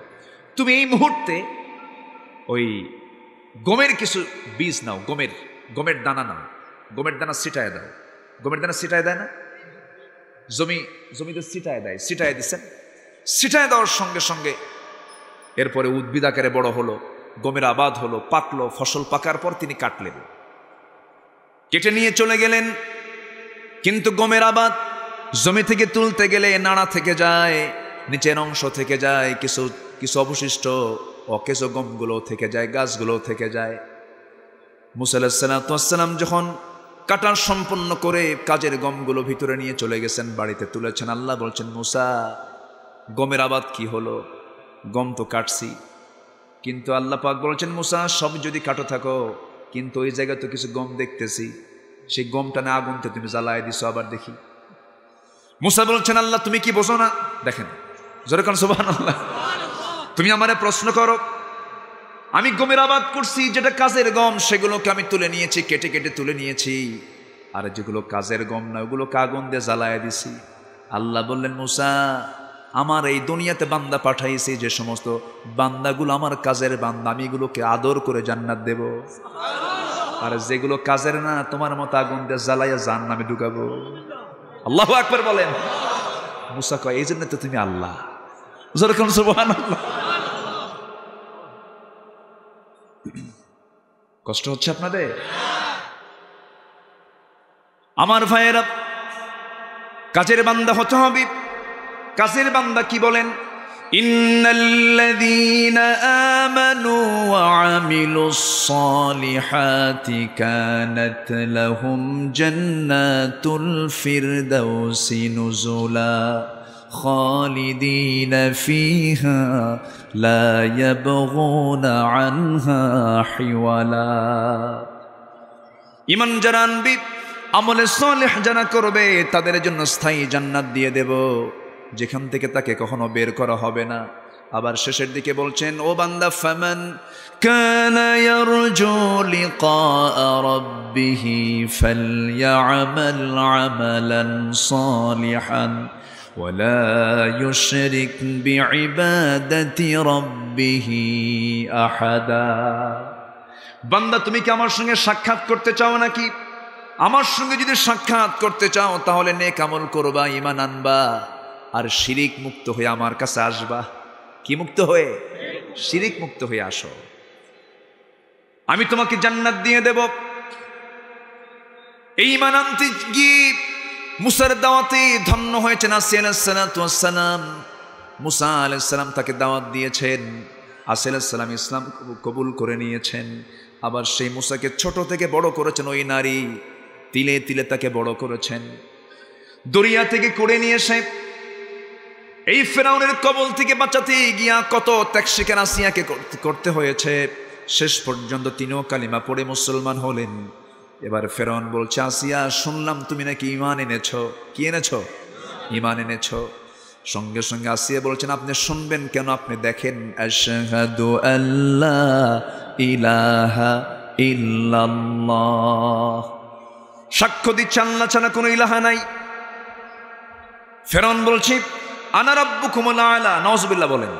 তুমি এই মুহূর্তে ওই গমের কিছু বীজ নাও, গমের দানা নাও, গমের দানা ছিটায় দাও। গমের দানা ছিটায় দেয় না? জমিতে ছিটায় দেয়, ছিটায় দিচ্ছেন। ছিটায় দেওয়ার সঙ্গে সঙ্গে এরপরে উদ্ভিদ আকারে বড় হলো, গমের আবাদ হলো, পাকলো। ফসল পাকার পর তিনি কাটলেন, কেটে নিয়ে চলে গেলেন। কিন্তু গমের আবাদ জমি থেকে তুলতে গেলে নাড়া থেকে যায়, নিচের অংশ থেকে যায়, কিছু অবশিষ্ট অকেজো গমগুলো থেকে যায়, গাছগুলো থেকে যায়। মূসা আলাইহিস সালাতু ওয়াস সালাম যখন কাটার সম্পন্ন করে কাজের গমগুলো ভিতরে নিয়ে চলে গেছেন, বাড়িতে তুলেছেন। আল্লাহ বলছেন, মূসা গমের আবাদ কি হলো? গম তো কাটছি। কিন্তু আল্লাহ পাক বলছেন, মূসা সব যদি কাটো থাকো, কিন্তু ওই জায়গায় তো কিছু গম দেখতেছি, সেই গমটা না আগুনতে তুমি জ্বালায় দিছো, আবার দেখি। মূসা বলছেন, আল্লাহ তুমি কি বোঝো না? দেখেন, জোরে কোন সুবহানাল্লাহ। তুমি আমারে প্রশ্ন করো, আমি গমের আবাদ করছি, যেটা কাজের গম, সেগুলোকে আমি তুলে নিয়েছি, কেটে কেটে তুলে নিয়েছি। আর যেগুলো কাজের গম না, ওগুলোকে আগুন দিয়ে জ্বালায় দিছি। আল্লাহ বললেন, মূসা আমার এই দুনিয়াতে বান্দা পাঠাইছি, যে সমস্ত বান্দাগুলো আমার কাজের বান্দা, আমি এগুলোকে আদর করে জান্নাত দেব। আর যেগুলো কাজের না, তোমার মতো আগুন দিয়ে জ্বালাইয়া জাহান্নামে ঢুকাবো। আল্লাহু আকবার বলেন। মূসা কয়, এই জন্য তো তুমি আল্লাহ। যেরকম সুবহানাল্লাহ। কষ্ট হচ্ছে আপনাদের? আমার ভাইয়েরা, কাজের বান্দা হতে হবে। কাজের বান্দা কি বলেন? ইন্নাল্লাযীনা আমানু ওয়া আমিলুস সালিহাতি কানাত লাহুম জান্নাতুল ফিরদাউসি নুজুলা খালিদিনা ফিহা লা ইয়াবগুনা আনহা হিওয়ালা। ঈমান যারা আনবে, আমলে সালেহ যারা করবে, তাদের জন্য স্থায়ী জান্নাত দিয়ে দেব। যেখান থেকে তাকে কখনো বের করা হবে না। আবার শেষের দিকে বলছেন, ও বান্দা, ফামান কানা ইয়ারজু লিকা রাব্বিহি ফালইআমাল আমালান সালিহান ওয়ালা ইউশরিক বিইবাদাতি রাব্বিহি আহাদা। বান্দা, তুমি কি আমার সঙ্গে সাক্ষাৎ করতে চাও নাকি? আমার সঙ্গে যদি সাক্ষাৎ করতে চাও তাহলে নেক আমল করবা, ঈমান আনবা, আর শিরিক মুক্ত হয়ে আমার কাছে আসবা। কি মুক্ত হয়ে? শিরিক মুক্ত হয়ে আসো, আমি তোমাকে জান্নাত দিয়ে দেব। এই ঈমান আনতে গিয়ে মুসার দাওয়াতে ধন্য হয়েছেন আসী আলাইহিস সালাতু ওয়াস সালাম। মুসা আলাইহিস সালাম তাকে দাওয়াত দিয়েছেন, আসী আলাইহিস সালাম ইসলাম কবুল করে নিয়েছেন। আবার সেই মুসাকে ছোট থেকে বড় করেছেন ওই নারী, তিলে তিলে তাকে বড় করেছেন। দরিয়া থেকে করে নিয়ে এসে এই ফেরাউনের কবল থেকে বাঁচাতে গিয়া কত ত্যাগ স্বীকার আসিয়াকে করতে হয়েছে। শেষ পর্যন্ত তিনিও কালিমা পড়ে মুসলমান হলেন। এবার ফেরাউন বলছে, আসিয়া, শুনলাম তুমি নাকি ঈমান এনেছো। কি এনেছো? ঈমান এনেছো। সঙ্গে সঙ্গে আসিয়া বলছেন, আপনি শুনবেন কেন? আপনি দেখেন, আশহাদু আল্লা ইলাহা ইল্লাল্লাহ, সাক্ষ্য দিচ্ছে আল্লাহ ছাড়া কোনো ইলাহা নাই। ফেরাউন বলছে, আনা রাব্বুকুমুল আলা। নাউযুবিল্লাহ বলেন।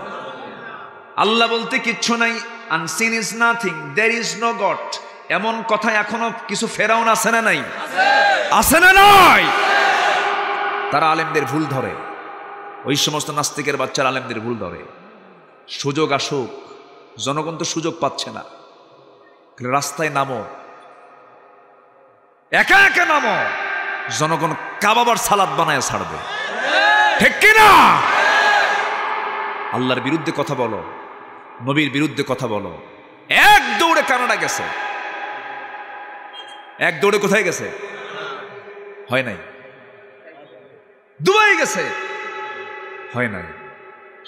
আল্লাহ বলতে কিচ্ছু নাই। Unseen is nothing, there is no God. এমন কথা এখনো কিছু ফেরাউন আছে না নাই? আছে না নাই? তারা আলেমদের ভুল ধরে, ওই সমস্ত নাস্তিকের বাচ্চারা আলেমদের ভুল ধরে। সুযোগ আসুক, জনগণ তো সুযোগ পাচ্ছে না। রাস্তায় নামো, একা একা নামো, জনগণ কাবাবার সালাদ বানায় ছাড়বে। ঠিক কিনা? আল্লাহর বিরুদ্ধে কথা বলো, নবীর বিরুদ্ধে কথা বলো। এক দৌড়ে কানাডা গেছে, এক দৌড়ে কোথায় গেছে? হয় নাই। দুবাই গেছে, হয় নাই।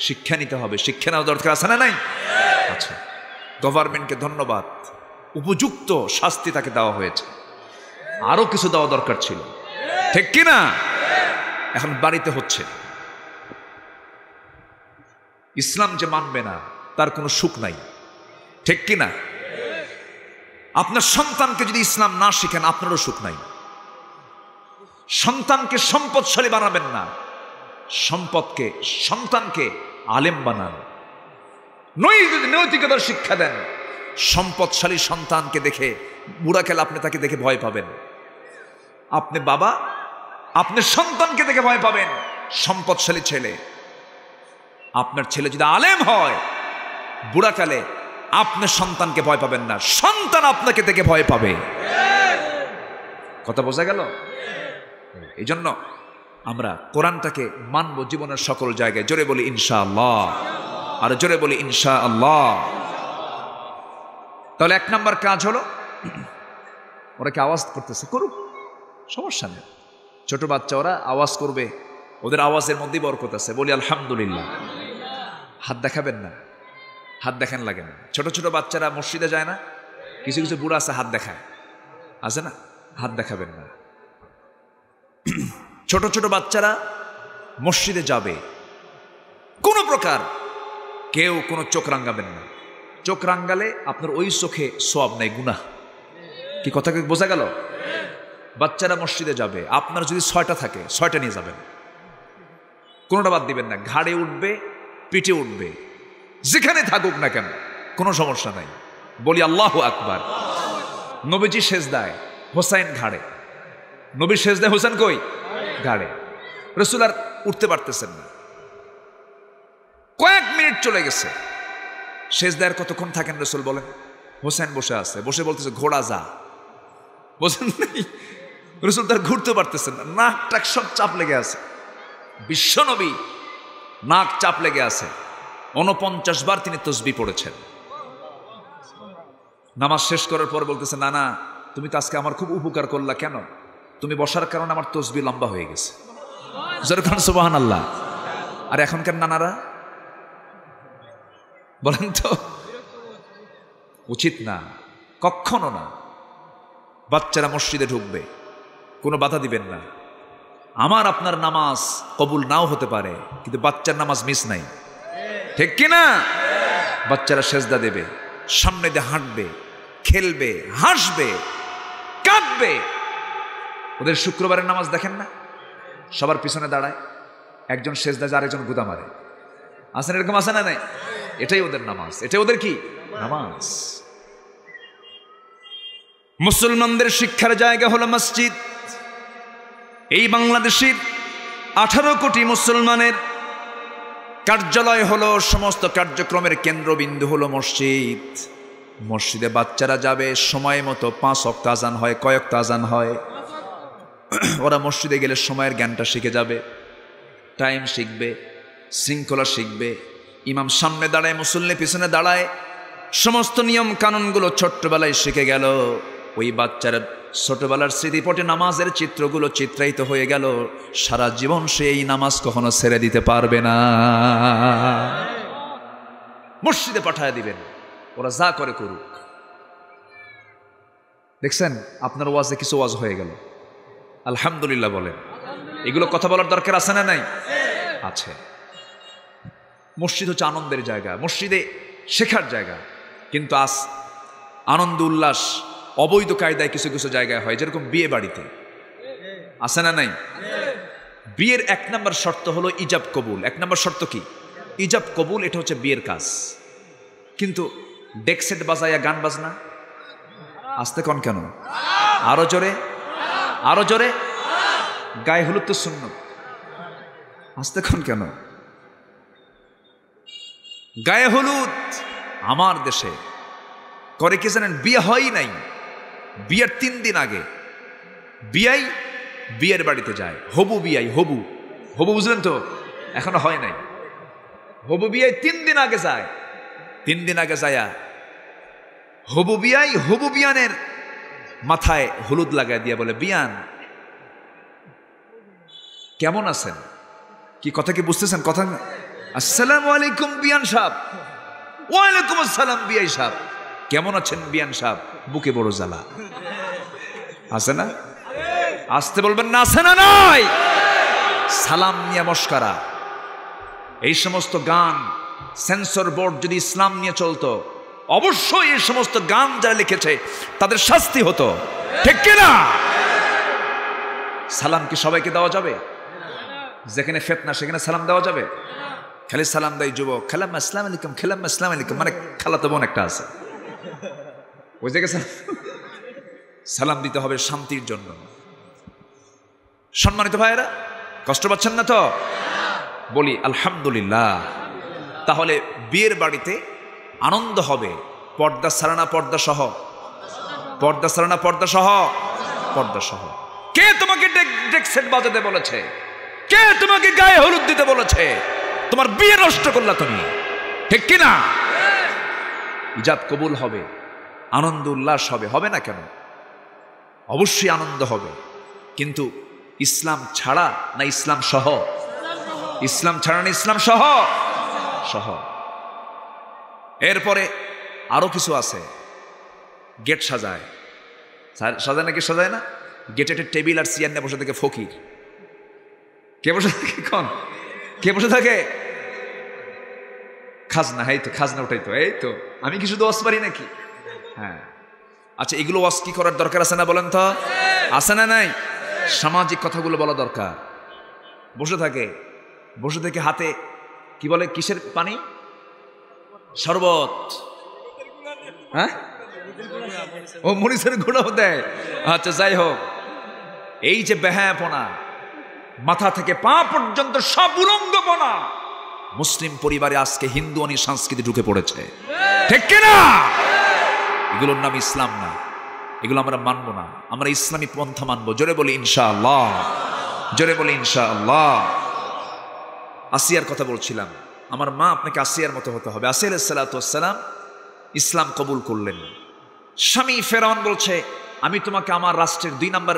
শিক্ষা নিতে হবে, শিক্ষা নেওয়া দরকার আছে না নাই? আচ্ছা, গভর্নমেন্টকে ধন্যবাদ, উপযুক্ত শাস্তি তাকে দেওয়া হয়েছে, আরো কিছু দেওয়া দরকার ছিল। ঠিক কিনা? এখন বাড়িতে হচ্ছে। ইসলাম যে মানবে না তার কোনো সুখ নাই। ঠিক কিনা? আপনার সন্তানকে যদি ইসলাম না শিখেন আপনারও সুখ নাই। সন্তানকে সম্পদশালী বানাবেন না, সন্তানকে আলেম বানান। নৈতিকতার শিক্ষা দেন। সম্পদশালী সন্তানকে দেখে বুড়া খেলে আপনি তাকে দেখে ভয় পাবেন। আপনি বাবা, আপনি সন্তানকে দেখে ভয় পাবেন। সম্পদশালী ছেলে, আপনার ছেলে যদি আলেম হয়, বুড়াকালে আপনি সন্তানকে ভয় পাবেন না, সন্তান আপনাকে দেখে ভয় পাবে। কথা বোঝা গেল? এই জন্য আমরা কোরআনটাকে মানব জীবনের সকল জায়গায়। জোরে বলি ইনশাআল্লাহ, আর জোরে বলি ইনশাআল্লাহ। তাহলে এক নাম্বার কাজ হলো, ওরা কি আওয়াজ করতেছে, করুক, সমস্যা নেই। ছোট বাচ্চা, ওরা আওয়াজ করবে, ওদের আওয়াজের মধ্যেই বরকত আছে। বলি আলহামদুলিল্লাহ। হাত দেখাবেন না, হাত দেখান লাগে না। ছোট ছোট বাচ্চারা মসজিদে যায় না, কিছু কিছু বুড়া আছে হাত দেখায়, আছে না? হাত দেখাবেন না। ছোট ছোট বাচ্চারা মসজিদে যাবে, কোনো প্রকার কেউ কোনো চোখ রাঙ্গাবেন না। চোখ রাঙ্গালে আপনার ওই চোখে সওয়াব নাই, গুনাহ। কি কথা বোঝা গেল? বাচ্চারা মসজিদে যাবে, আপনার যদি 6টা থাকে 6টা নিয়ে যাবেন, কোনোটা বাদ দিবেন না। ঘাড়ে উঠবে, পিঠে উঠবে, যেখানে থাকুক না কেন, কোনো সমস্যা নাই। বলি আল্লাহু আকবার। নবীজি সেজদায়, হোসাইন ঘাড়ে। নবীর সেজদায়, হোসেন কই? ঘাড়ে। রাসূল আর উঠতে পারতেছেন না, কয়েক মিনিট চলে গেছে। সেজদায় কতক্ষণ থাকেন রাসূল বলেন? হোসেন বসে আছে, বসে বলতেছে ঘোড়া যা। বোঝেন নাই? রাসূল তার ঘুরতে পারতেছেন না, নাক টাক সব চাপ লেগে আছে। বিশ্ব নবী নাক চাপ লেগে আছে। 49 বার তিনি তসবিহ পড়েছেন। নামাজ শেষ করার পর বলতেছে, না না, তুমি তো আজকে আমার খুব উপকার করলা। কেন? তুমি বসার কারণে আমার তসবিহ লম্বা হয়ে গেছে। যেরকম সুবহানাল্লাহ। আর এখনকার নানারা বলেন তো, উচিত না, কখনো না। বাচ্চারা মসজিদে ঢুকবে, কোনো বাধা দিবেন না। আমার আপনার নামাজ কবুল নাও হতে পারে, কিন্তু বাচ্চার নামাজ মিস নাই, ঠিক কিনা? বাচ্চারা সেজদা দেবে, সামনে দিয়ে হাঁটবে, খেলবে, হাসবে, কাঁদবে। ওদের শুক্রবারের নামাজ দেখেন না, সবার পিছনে দাঁড়ায়, একজন সেজদা যায়, আরেকজন গুদা মারে। আসেন এরকম আসে না? নাই, এটাই ওদের নামাজ, এটাই ওদের কি নামাজ। মুসলমানদের শিক্ষার জায়গা হলো মসজিদ। এই বাংলাদেশের 18 কোটি মুসলমানের কার্যালয় হলো, সমস্ত কার্যক্রমের কেন্দ্রবিন্দু হলো মসজিদ। মসজিদে বাচ্চারা যাবে, সময় মতো 5 ওয়াক্ত আজান হয়। কয় ওয়াক্ত আজান হয়? ওরা মসজিদে গেলে সময়ের জ্ঞানটা শিখে যাবে, টাইম শিখবে, শৃঙ্খলা শিখবে। ইমাম সামনে দাঁড়ায়, মুসল্লি পিছনে দাঁড়ায়, সমস্ত নিয়ম কানুনগুলো ছোট্টবেলায় শিখে গেল। ওই বাচ্চারা ছোটবেলার স্মৃতিপটে নামাজের চিত্রগুলো চিত্রায়িত হয়ে গেল। সারা জীবন সে এই নামাজ কখনো ছেড়ে দিতে পারবে না। মসজিদে পাঠায় দিবেন, ওরা যা করে করুক। দেখছেন আপনার ওয়াজে কিছু ওয়াজ হয়ে গেল, আলহামদুলিল্লাহ বলেন। এগুলো কথা বলার দরকার আছে না নাই? আছে। মসজিদ হচ্ছে আনন্দের জায়গা, মসজিদে শেখার জায়গা। কিন্তু আজ আনন্দ উল্লাস অবৈধ কায়দায় কিছু কিছু জায়গায় হয়, যেরকম বিয়ে বাড়িতে আছে না নাই? বিয়ের 1 নম্বর শর্ত হলো ইজাব কবুল। 1 নম্বর শর্ত কি? ইজাব কবুল। এটা হচ্ছে বিয়ের কাজ। কিন্তু ডেকসেট বাজায়া গান বাজনা, আসতে কন কেন? আরো জোরে, আরো জোরে। গায়ে হলুদ তো সুন্নাত, আসতে কন কেন? গায়ে হলুদ আমার দেশে করে কি জানেন? বিয়ে হয়ই নাই, বিয়ের 3 দিন আগে বিয়াই বিয়ের বাড়িতে যায়। হবু বিয়াই, হবু হবু বুঝলেন তো? এখনো হয় নাই। হবু বিয়াই 3 দিন আগে যায়। 3 দিন আগে যায়া হবু বিয়াই হবু বিয়ানের মাথায় হলুদ লাগাই দিয়া বলে, বিয়ান কেমন আছেন? কি কথা কি বুঝতেছেন? কথা, আসসালামু আলাইকুম বিয়ান সাহেব। ওয়ালাইকুম আসসালাম বিয়াই সাহেব। কেমন আছেন বিয়ান সাহেব? বুকে বড় জ্বালা। আছে না? আসতে বলবেন না, আছে না নাই? সালাম নিয়ে মস্কারা। এই সমস্ত গান, সেন্সর বোর্ড যদি ইসলাম নিয়ে চলতো, অবশ্যই এই সমস্ত গান যারা লিখেছে তাদের শাস্তি হতো, ঠিক কিনা? সালাম কি সবাইকে দেওয়া যাবে? যেখানে ফিতনা সেখানে সালাম দেওয়া যাবে? খালি সালাম দেয় যুবক, খালাম আসসালামু আলাইকুম, খালাম আসসালামু আলাইকুম, মানে খালাতো বোন একটা আছে, বুঝে গেছেন? সালাম দিতে হবে শান্তির জন্য। সম্মানিত ভাইয়েরা, কষ্ট পাচ্ছেন না তো? বলি আলহামদুলিল্লাহ। তাহলে বিয়ের বাড়িতে আনন্দ হবে, পর্দা ছাড়া পর্দা সহ, পর্দা ছাড়া পর্দা সহ, পর্দা সহ। কে তোমাকে ডেক সেট বাজাতে বলেছে? কে তোমাকে গায়ে হলুদ দিতে বলেছে? তোমার বিয়ে নষ্ট করলা তুমি, ঠিক কিনা? ইজাব কবুল হবে, আনন্দ উল্লাস হবে, হবে না কেন? অবশ্যই আনন্দ হবে, কিন্তু ইসলাম ছাড়া না ইসলাম সহ? ইসলাম ছাড়া না ইসলাম সহ? সহ। এরপরে আরো কিছু আছে। গেট সাজায়, সাজায় নাকি সাজায় না? গেটে একটা টেবিল আর চেয়ার নিয়ে বসে থাকে ফকির। কে বসে থাকে? কোন কে বসে থাকে? খাজনা। এই তো খাজনা উঠাই তো, এই তো আমি কিছু তো ওয়াজ পারি নাকি? হ্যাঁ, আচ্ছা, এগুলো ওয়াজ কি করার দরকার আছে না বলেন তো? আছে না নাই? সামাজিক কথাগুলো বলা দরকার। বসে থাকে, বসে থেকে হাতে কি বলে, কিসের পানি? শরবত। হ্যাঁ, ও মরিচের গুঁড়ো দেয়। আচ্ছা, যাই হোক, এই যে বেহায়াপনা, মাথা থেকে পা পর্যন্ত সব উলঙ্গপনা মুসলিম পরিবারে আজকে হিন্দুয়ানি সংস্কৃতি ঢুকে পড়েছে, ঠিক কিনা? এগুলোর নাম ইসলাম না, এগুলো আমরা মানবো না। আমরা ইসলামী পন্থা মানবো। জোরে বলি ইনশাআল্লাহ, জোরে বলি ইনশাআল্লাহ। আসিয়ার কথা বলছিলাম, আমার মা আপনাকে আসিয়ার মতো হতে হবে। আসিয়া আলাইহিস সালাতু ওয়াস সালাম ইসলাম কবুল করলেন। স্বামী ফেরাউন বলছে, আমি তোমাকে আমার রাষ্ট্রের 2 নম্বর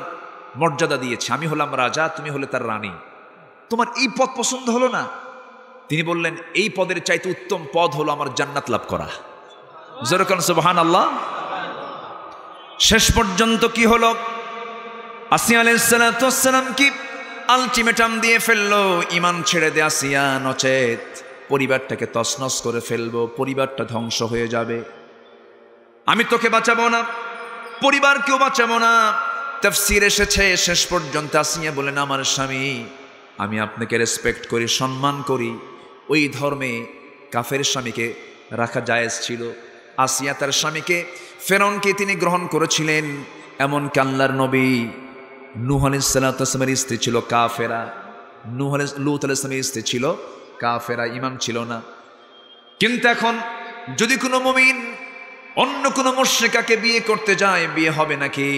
মর্যাদা দিয়েছি, আমি হলাম রাজা, তুমি হলে তার রানী, তোমার এই পদ পছন্দ হলো না? তিনি বললেন, এই পদের চাইতে উত্তম পদ হলো আমার জান্নাত লাভ করা। জোরে কোন সুবহানাল্লাহ। শেষ পর্যন্ত কি হলো? আসিয়া আলাইহিস সালাতু ওয়াস সালাম কি আলটিমেটাম দিয়ে ফেললো, ইমান ছেড়ে দে আসিয়া, নচেত পরিবারটাকে তছনছ করে ফেলবো, পরিবারটা ধ্বংস হয়ে যাবে, আমি তোকে বাঁচাবো না, পরিবারকেও বাঁচাবো না। তাফসীর এসেছে শেষ পর্যন্ত আসিয়া বলেন, আমার স্বামী, আমি আপনাকে রেসপেক্ট করি, সম্মান করি। ওই ধর্মে কাফের স্বামীকে রাখা জায়েজ ছিল। আসিয়া তার স্বামীকে, ফেরাউনকে তিনি গ্রহণ করেছিলেন। এমন আল্লাহর নবী নূহ আলাইহিস সালামের স্ত্রী ছিল কাফেরা, লূত আলাইহিস সালামের স্ত্রী ছিল কাফেরা, ইমান ছিল না। কিন্তু এখন যদি কোনো মুমিন অন্য কোনো মুশরিকাকে বিয়ে করতে যায়, বিয়ে হবে নাকি?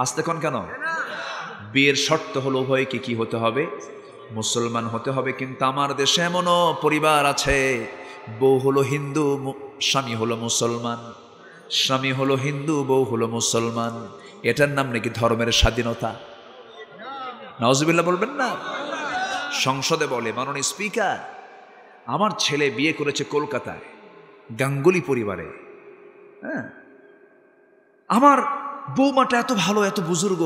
আসতে কোন কেন? বিয়ের শর্ত হলো উভয়কে কি হতে হবে? মুসলমান হতে হবে। কিন্তু আমার দেশে এমনও পরিবার আছে, বউ হলো হিন্দু, স্বামী হলো মুসলমান, স্বামী হলো হিন্দু, বউ হলো মুসলমান। এটার নাম নাকি ধর্মের স্বাধীনতা? নাউজুবিল্লাহ বলবেন না? সংসদে বলে মাননীয় স্পিকার, আমার ছেলে বিয়ে করেছে কলকাতায়, গাঙ্গুলি পরিবারে, হ্যাঁ, আমার বৌমাটা এত ভালো, এত বুজুর্গ,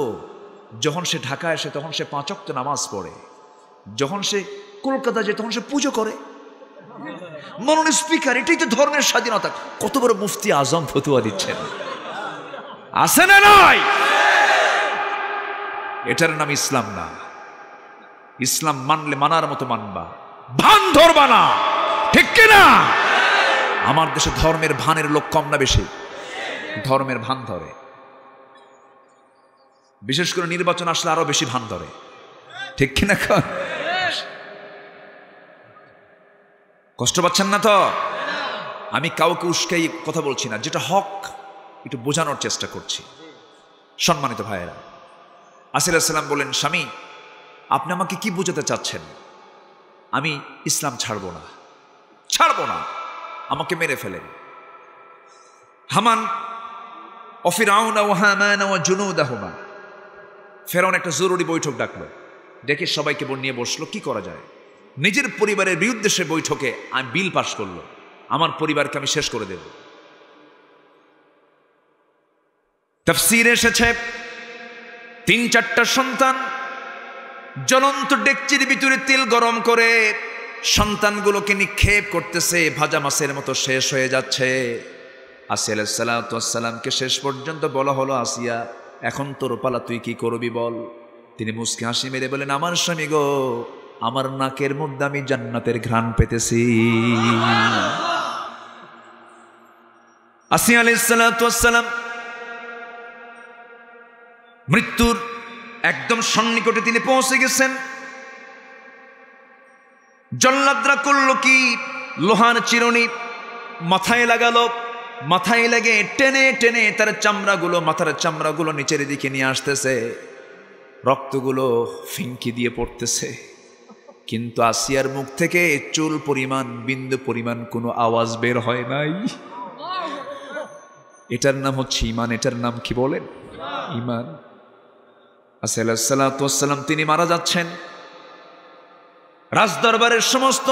যখন সে ঢাকায় আসে তখন সে 5 ওয়াক্ত নামাজ পড়ে, যখন সে কলকাতা যায় তখন সে পুজো করে। মাননীয় স্পিকার, এটাই তো ধর্মের স্বাধীনতা। কত বড় মুফতি আজম ফতুয়া দিচ্ছেন, আছে না নাই? এটার নাম ইসলাম না। ইসলাম মানলে মানার মতো মানবা, ভান ধরবা না, ঠিক কিনা? আমার দেশে ধর্মের ভানের লোক কম না বেশি? ধর্মের ভান ধরে, বিশেষ করে নির্বাচন আসলে আরো বেশি ভান ধরে, ঠিক কিনা? কষ্ট পাচ্ছেন না তো? আমি কাউকে উস্কাই কথা বলছি না, যেটা হক একটু বোঝানোর চেষ্টা করছি। সম্মানিত ভাইয়েরা, আসিফ আলাইহিস সালাম বলেন, স্বামী, আপনি আমাকে কি বোঝাতে চাচ্ছেন? আমি ইসলাম ছাড়বো না, ছাড়বো না, আমাকে মেরে ফেলেন। হামান ও ফিরআউন ও হামান ও জুনুদাহুমা, ফেরাউন একটা জরুরি বৈঠক ডাকলো, ডেকে সবাইকে নিয়ে বসলো, কি করা যায়। নিজের পরিবারের বিরুদ্ধে সে বৈঠকে আমি বিল পাশ করলো, আমার পরিবারকে আমি শেষ করে দেব। তাফসীরে এসেছে 3-4টা সন্তান জ্বলন্ত ডেকচির ভিতরে তেল গরম করে সন্তানগুলোকে নিক্ষেপ করতেছে, ভাজা মাছের মতো শেষ হয়ে যাচ্ছে। আসিয়া আলাইহিস সালামকে শেষ পর্যন্ত বলা হলো, আসিয়া, এখন তোর পালা, তুই কি করবি বল। তিনি মুস্কি হাসি মেরে বলেন, আমার স্বামী গো, আমার নাকের মধ্যে আমি জান্নাতের ঘ্রাণ পেতেছি। আসিয়া আলাইহিস সালাম মৃত্যুর একদম সন্নিকটে তিনি পৌঁছে গেছেন। জল্লাদরা করলো কি, লোহার চিরুনি মাথায় লাগালো, মাথায় লেগে টেনে টেনে তার চামড়াগুলো, মাথার চামড়াগুলো নিচের দিকে নিয়ে আসতেছে, রক্তগুলো ফিঙ্কি দিয়ে পড়তেছে। কিন্তু আসিয়ার মুখ থেকে চুল পরিমাণ, বিন্দু পরিমাণ কোনো আওয়াজ বের হয় নাই। এটার নাম হচ্ছে ঈমান। এটার নাম কি বলেন? ঈমান। আসিয়া আলাইহিস সালাম তিনি মারা যাচ্ছেন। রাজদরবারের সমস্ত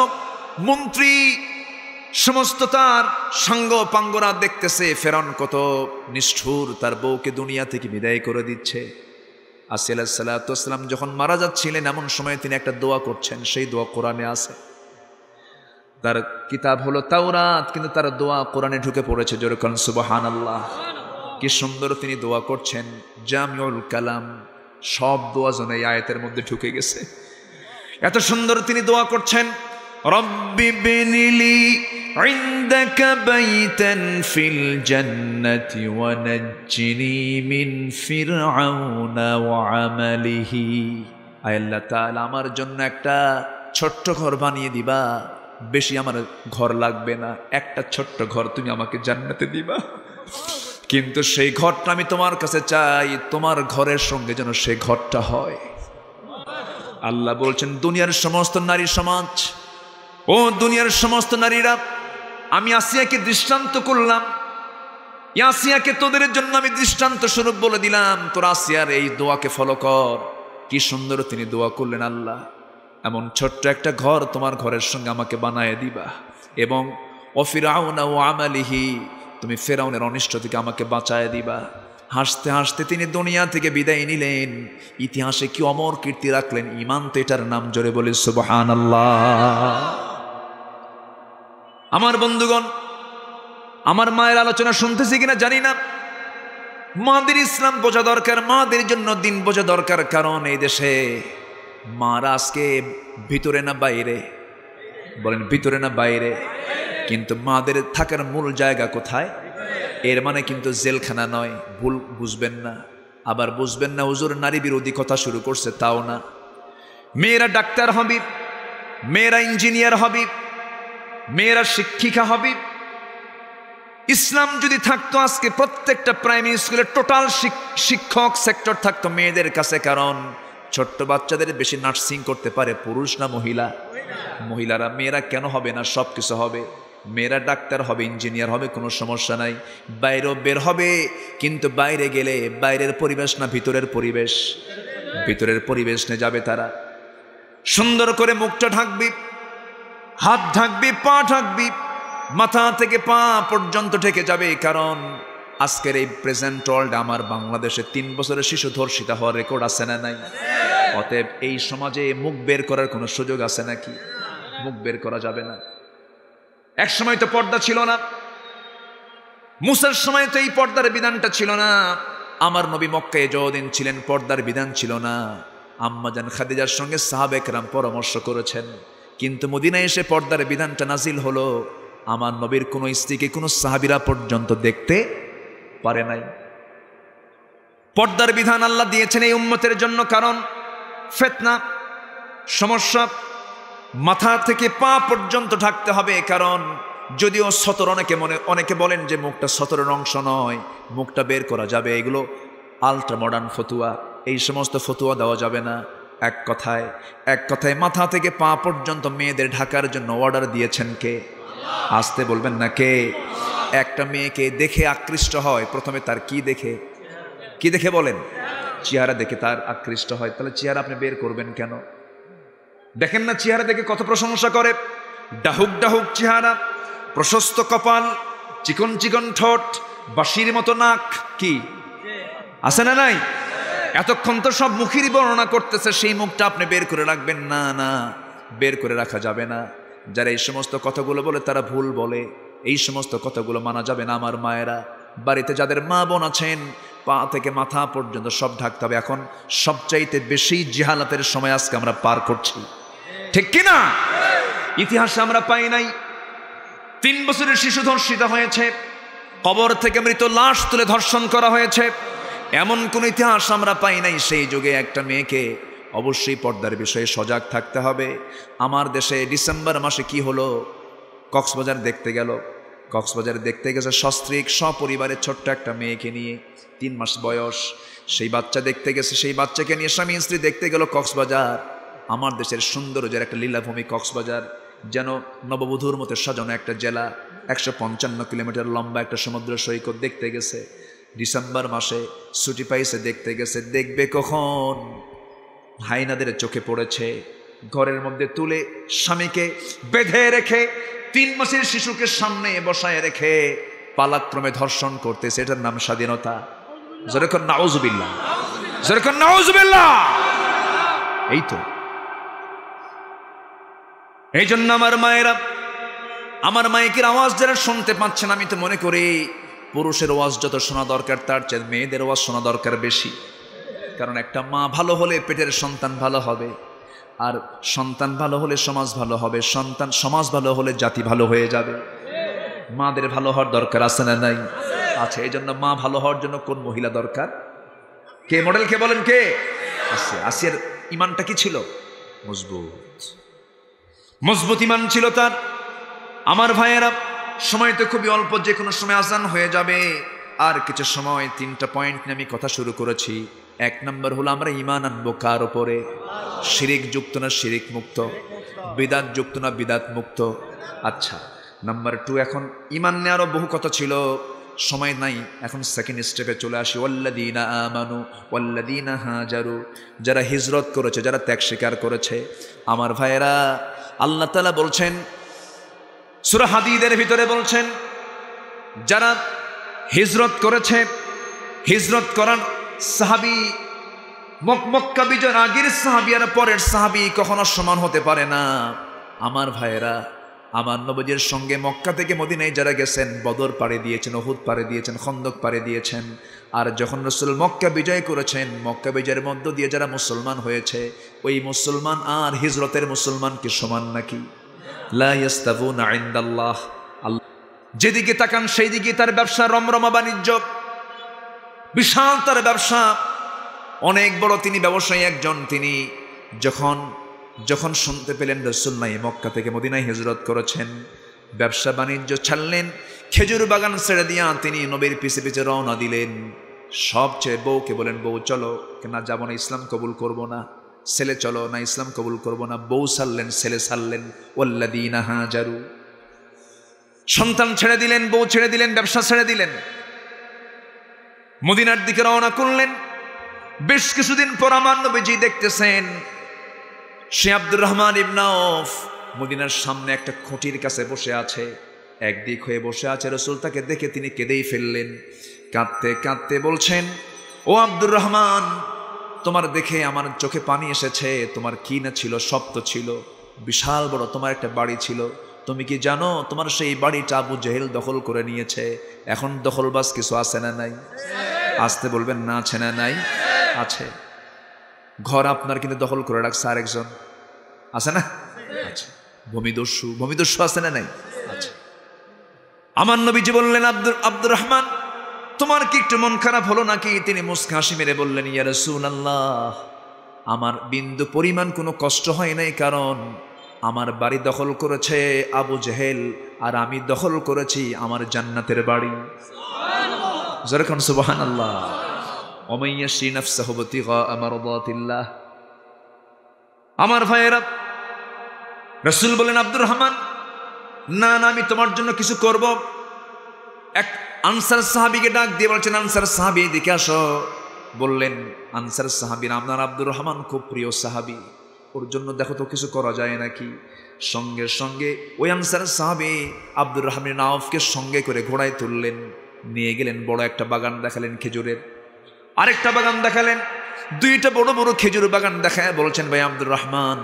মন্ত্রী, সমস্ত তার সাঙ্গ পাঙ্গরা দেখতেছে ফেরাউন কত নিষ্ঠুর, তার বউকে দুনিয়া থেকে বিদায় করে দিচ্ছে। আসিয়া আলাইহিস সালাম যখন মারা যাচ্ছিলেন, এমন সময় তিনি একটা দোয়া করছেন, সেই দোয়া কোরআনে আছে। তার কিতাব হলো তাওরাত, কিন্তু তার দোয়া কোরআনে ঢুকে পড়েছে। জোরে বলেন সুবহানাল্লাহ। কি সুন্দর তিনি দোয়া করছেন, জামিউল কালাম, সব দোয়া যেন এই আয়াতের মধ্যে ঢুকে গেছে। এত সুন্দর তিনি দোয়া করছেন, রব্বি বিনিলি ইনদাকা বাইতান ফিল জান্নাতি ওয়া নাজ্জিনি মিন ফিরআউনা ওয়া আমালিহি। আয় আল্লাহ তাআলা, আমার জন্য একটা ছোট্ট ঘর বানিয়ে দিবা, বেশি আমার ঘর লাগবে না, একটা ছোট্ট ঘর তুমি আমাকে জান্নাতে দিবা, কিন্তু সেই ঘরটা আমি তোমার কাছে চাই, তোমার ঘরের সঙ্গে যেন সেই ঘরটা হয়। আল্লাহ বলছেন, দুনিয়ার সমস্ত নারী সমাজ, ও দুনিয়ার সমস্ত নারীরা, আমি আসিয়াকে দৃষ্টান্ত করলাম, আসিয়াকে তোদের জন্য আমি দৃষ্টান্ত স্বরূপ বলে দিলাম, তোর আসিয়ার এই দোয়াকে ফলো কর। কি সুন্দর তিনি দোয়া করলেন, আল্লাহ এমন ছোট্ট একটা ঘর তোমার ঘরের সঙ্গে আমাকে বানায় দিবা, এবং ও ফিরআউনা ওয়া আমালিহি, তুমি ফেরাউনের অনিষ্ট থেকে আমাকে বাঁচায় দিবা। হাসতে হাসতে তিনি দুনিয়া থেকে বিদায় নিলেন। ইতিহাসে কি অমর কীর্তি রাখলেন, ঈমান তো এটার নাম। জোরে বলে সুবহানাল্লাহ। আমার বন্ধুগণ, আমার মায়ের আলোচনা শুনতেছি কিনা জানি না। মাদের ইসলাম বোঝা দরকার, মাদের জন্য দিন বোঝা দরকার। কারণ এই দেশে মারা আজকে ভিতরে না বাইরে, বলেন ভিতরে না বাইরে, কিন্তু মাদের থাকার মূল জায়গা কোথায়? এর মানে কিন্তু জেলখানা নয়, ভুল বুঝবেন না। আবার বুঝবেন না হুজুর নারী বিরোধী কথা শুরু করছে, তাও না। মেয়েরা ডাক্তার হবে, মেয়েরা ইঞ্জিনিয়ার হবে, মেয়েরা শিক্ষিকা হবে। ইসলাম যদি থাকতো আজকে প্রত্যেকটা প্রাইমারি স্কুলে টোটাল শিক্ষক সেক্টর থাকতো মেয়েদের কাছে। কারণ ছোট্ট বাচ্চাদের বেশি নার্সিং করতে পারে পুরুষ না মহিলা? মহিলারা। মেয়েরা কেন হবে না? সব কিছু হবে। মেয়েরা ডাক্তার হবে, ইঞ্জিনিয়ার হবে, কোনো সমস্যা নাই। বাইরেও বের হবে, কিন্তু বাইরে গেলে বাইরের পরিবেশ না ভিতরের পরিবেশ? ভিতরের পরিবেশ নিয়ে যাবে তারা। সুন্দর করে মুখটা ঢাকবি, হাত ঢাকবি, পা ঢাকবি, মাথা থেকে পা পর্যন্ত ঢেকে যাবে। কারণ আজকের এই প্রেজেন্ট ওয়ার্ল্ড, আমার বাংলাদেশে 3 বছরের শিশু ধর্ষিতা হওয়ার রেকর্ড আছে না নাই? অতএব এই সমাজে মুখ বের করার কোনো সুযোগ আছে নাকি? মুখ বের করা যাবে না। এক সময় তো পর্দা ছিল না, মুসার সময় তো এই পর্দার বিধানটা ছিল না। আমার নবী মক্কায় যতদিন ছিলেন পর্দার বিধান ছিল না। আম্মাজান খাদিজার সঙ্গে সাহাবে কেরাম পরামর্শ করেছেন, কিন্তু মদিনায় এসে পর্দার বিধানটা নাজিল হলো। আমার নবীর কোনো স্ত্রীকে কোনো সাহাবীরা পর্যন্ত দেখতে পারে নাই। পর্দার বিধান আল্লাহ দিয়েছেন এই উম্মতের জন্য, কারণ ফিতনা, সমস্যা, মাথা থেকে পা পর্যন্ত ঢাকতে হবে। কারণ যদিও সতর, অনেকে বলেন যে মুখটা সতরের অংশ নয়, মুখটা বের করা যাবে, এগুলো আলট্রা মডার্ন ফতুয়া। এই সমস্ত ফতুয়া দেওয়া যাবে না। এক কথায় মাথা থেকে পা পর্যন্ত মেয়েদের ঢাকার জন্য অর্ডার দিয়েছেন কে? আসতে বলবেন না কে? একটা মেয়েকে দেখে আকৃষ্ট হয়, প্রথমে তার কি দেখে বলেন? চেহারা দেখে তার আকৃষ্ট হয়। তাহলে চেহারা আপনি বের করবেন কেন? দেখেন না চেহারা দেখে কত প্রশংসা করে। ডাহুক ডাহুক চেহারা, প্রশস্ত কপাল, চিকন চিকন ঠোঁট, বাঁশির মতো নাক, কি আছে না নাই? এতক্ষণ তো সব মুখেরই বর্ণনা করতেছে, সেই মুখটা আপনি বের করে রাখবেন না? না, বের করে রাখা যাবে না। যারা এই সমস্ত কথাগুলো বলে তারা ভুল বলে। এই সমস্ত কথাগুলো মানা যাবে না। আমার মায়েরা, বাড়িতে যাদের মা বোন আছেন, পা থেকে মাথা পর্যন্ত সব ঢাকতে হবে। এখন সবচাইতে বেশি জিহালাতের সময় আজকে আমরা পার করছি, ঠিক কিনা? ইতিহাসে আমরা পাই নাই 3 বছরের শিশু ধর্ষিত হয়েছে, কবর থেকে মৃত লাশ তুলে ধর্ষণ করা হয়েছে, এমন কোন ইতিহাস আমরা পাই নাই। সেই যুগে একটা মেয়েকে অবশ্যই পর্দার বিষয়ে সজাগ থাকতে হবে। আমার দেশে ডিসেম্বর মাসে কি হলো? কক্সবাজার দেখতে গেছে সস্ত্রীক সপরিবারে ছোট্ট একটা মেয়েকে নিয়ে, 3 মাস বয়স। সেই বাচ্চা দেখতে গেছে, সেই বাচ্চাকে নিয়ে স্বামী স্ত্রী দেখতে গেল কক্সবাজার। আমার দেশের সৌন্দর্যের একটা লীলাভূমি কক্সবাজার, যেন নববধূর মতো সাজানো একটা জেলা। 155 কিলোমিটার লম্বা একটা সমুদ্র সৈকত দেখতে গেছে। ডিসেম্বর মাসে ছুটি পাইছে, দেখতে গেছে। দেখবে কখন? হাইনাদের চোখে পড়েছে। ঘরের মধ্যে তুলে স্বামীকে বেঁধে রেখে, 3 মাসের শিশুকে সামনে বসায় রেখে পালাক্রমে ধর্ষণ করতেছে। এটার নাম স্বাধীনতা? যেরকম নাউজুবিল্লাহ, যেরকম নাউজুবিল্লাহ। এই তো, এই জন্য আমার মায়েরা, আমার মাইকের আওয়াজ যারা শুনতে পাচ্ছেন, আমি তো মনে করি পুরুষের আওয়াজ যত শোনা দরকার তার চেয়ে মেয়েদের আওয়াজ শোনা দরকার বেশি। কারণ একটা মা ভালো হলে পেটের সন্তান ভালো হবে, আর সন্তান ভালো হলে সমাজ ভালো হবে, সমাজ ভালো হলে জাতি ভালো হয়ে যাবে। মাদের ভালো হওয়ার দরকার আছে না নাই? আছে। এই জন্য মা ভালো হওয়ার জন্য কোন মহিলা দরকার? কে মডেল? কে বলেন? কে? আসিয়ার ইমানটা কি ছিল? মজবুত ইমান ছিল তার। আমার ভাইয়েরা, সময় তো খুবই অল্প, যে কোনো সময় আজান হয়ে যাবে। আর কিছু সময় 3টা পয়েন্ট নিয়ে আমি কথা শুরু করেছি। 1 নম্বর হলো আমরা ইমান আনবো কার উপরে? শিরিক যুক্ত না শিরিক মুক্ত? বিদাত যুক্ত না বিদাত মুক্ত? আচ্ছা, নাম্বার 2। এখন ইমান নিয়ে আরো বহু কথা ছিল, সময় নাই। এখন সেকেন্ড স্টেপে চলে আসি। ওয়াল্লাযীনা আমানু ওয়াল্লাযীনা হাজারু, যারা হিজরত করেছে, যারা ত্যাগ স্বীকার করেছে। আমার ভাইয়েরা, আল্লাহ তাআলা বলছেন সূরা হাদীদের ভিতরে, বলছেন যারা হিজরত করেছে, হিজরত করার সাহাবী, মক্কা বিজয়ের আগের সাহাবী আর পরের সাহাবী কখনো সমান হতে পারে না। আমার ভাইয়েরা, আমার নবীর সঙ্গে মক্কা থেকে মদিনায় যারা গেছেন, বদর পাড়ে দিয়েছেন, উহুদ পাড়ে দিয়েছেন, খন্দক পাড়ে দিয়েছেন। আর যখন রাসূল মক্কা বিজয় করেছেন, মক্কা বিজয়ের মধ্য দিয়ে যারা মুসলমান হয়েছে, ওই মুসলমান আর হিজরতের মুসলমান কি সমান নাকি? লা ইয়াস্তাবুনা ইনদাল্লাহ। যেদিকে তাকান সেই দিকে তার ব্যবসা, রমরমা বাণিজ্য, বিশাল তার ব্যবসা, অনেক বড় তিনি ব্যবসায়ী একজন। তিনি যখন শুনতে পেলেন রাসূল নাই, মক্কা থেকে মদিনায় হিজরত করেছেন, ব্যবসা বাণিজ্য ছাড়লেন, খেজুর বাগান ছেড়ে দিয়া তিনি নবীর পিছে পিছে রওনা দিলেন। সবচেয়ে বউকে বলেন, বউ চলো, না যাবো না, ইসলাম কবুল করব না। ছেলে চলো, না ইসলাম কবুল করব না। বউ ছাড়লেন, ছেলে ছাড়লেন। ওয়াল্লাযীনা হাজারু, সন্তান ছেড়ে দিলেন, বউ ছেড়ে দিলেন, ব্যবসা ছেড়ে দিলেন, মদিনার দিকে রওনা করলেন। বেশ কিছুদিন পর আমার নবীজি দেখতেছেন সে আব্দুর রহমান ইবনে আওফ মদিনার সামনে একটা খুঁটির কাছে বসে আছে, একদিক হয়ে বসে আছে। রাসূল তাকে দেখে তিনি কেঁদেই ফেললেন। কাঁদতে কাঁদতে বলছেন, ও আব্দুর রহমান, তোমার দেখে আমার চোখে পানি এসেছে। তোমার কি না ছিল? সব তো ছিল, বিশাল বড় তোমার একটা বাড়ি ছিল। তুমি কি জানো তোমার সেই বাড়িটা আবু জেহেল দখল করে নিয়েছে? এখন দখলবাজ কিছু আছে না নাই? আসতে বলবেন না, আছে না নাই? আছে। ঘর আপনার কিন্তু দখল করে রাখছে আরেকজন, আছে না? আচ্ছা। ভূমিদস্যু আছে না নাই? আচ্ছা। আমার নবীজি বললেন, আব্দুর রহমান, তোমার কি একটু মন খারাপ হলো নাকি? তিনি মুস্কা হাসি মেরে বললেন, ইয়া রাসূলুল্লাহ, আমার বিন্দু পরিমাণ কোনো কষ্ট হয় নাই, কারণ আমার বাড়ি দখল করেছে আবু জেহেল, আর আমি দখল করেছি আমার জান্নাতের বাড়ি। যখন সুবহানাল্লাহ। ওমান ইয়াশরি নাফসাহু ইবতিগা মারদাতিল্লাহ। আমার ভাইয়েরা, রাসূল বলেন, আব্দুর রহমান, না না, আমি তোমার জন্য কিছু করব। এক আনসার সাহাবীকে ডাক দিয়ে বলছেন, আনসার সাহাবী এদিকে আসো। বললেন আনসার সাহাবীর, আপনার আব্দুর রহমান খুব প্রিয় সাহাবী, ওর জন্য দেখো তো কিছু করা যায় নাকি। সঙ্গে সঙ্গে ওই আনসার সাহাবী আব্দুর রহমান আওফকে সঙ্গে করে ঘোড়ায় তুললেন, নিয়ে গেলেন। বড় একটা বাগান দেখালেন খেজুরের, আরেকটা বাগান দেখালেন, দুইটা বড় বড় খেজুর বাগান দেখায় বলছেন, ভাই আব্দুর রহমান,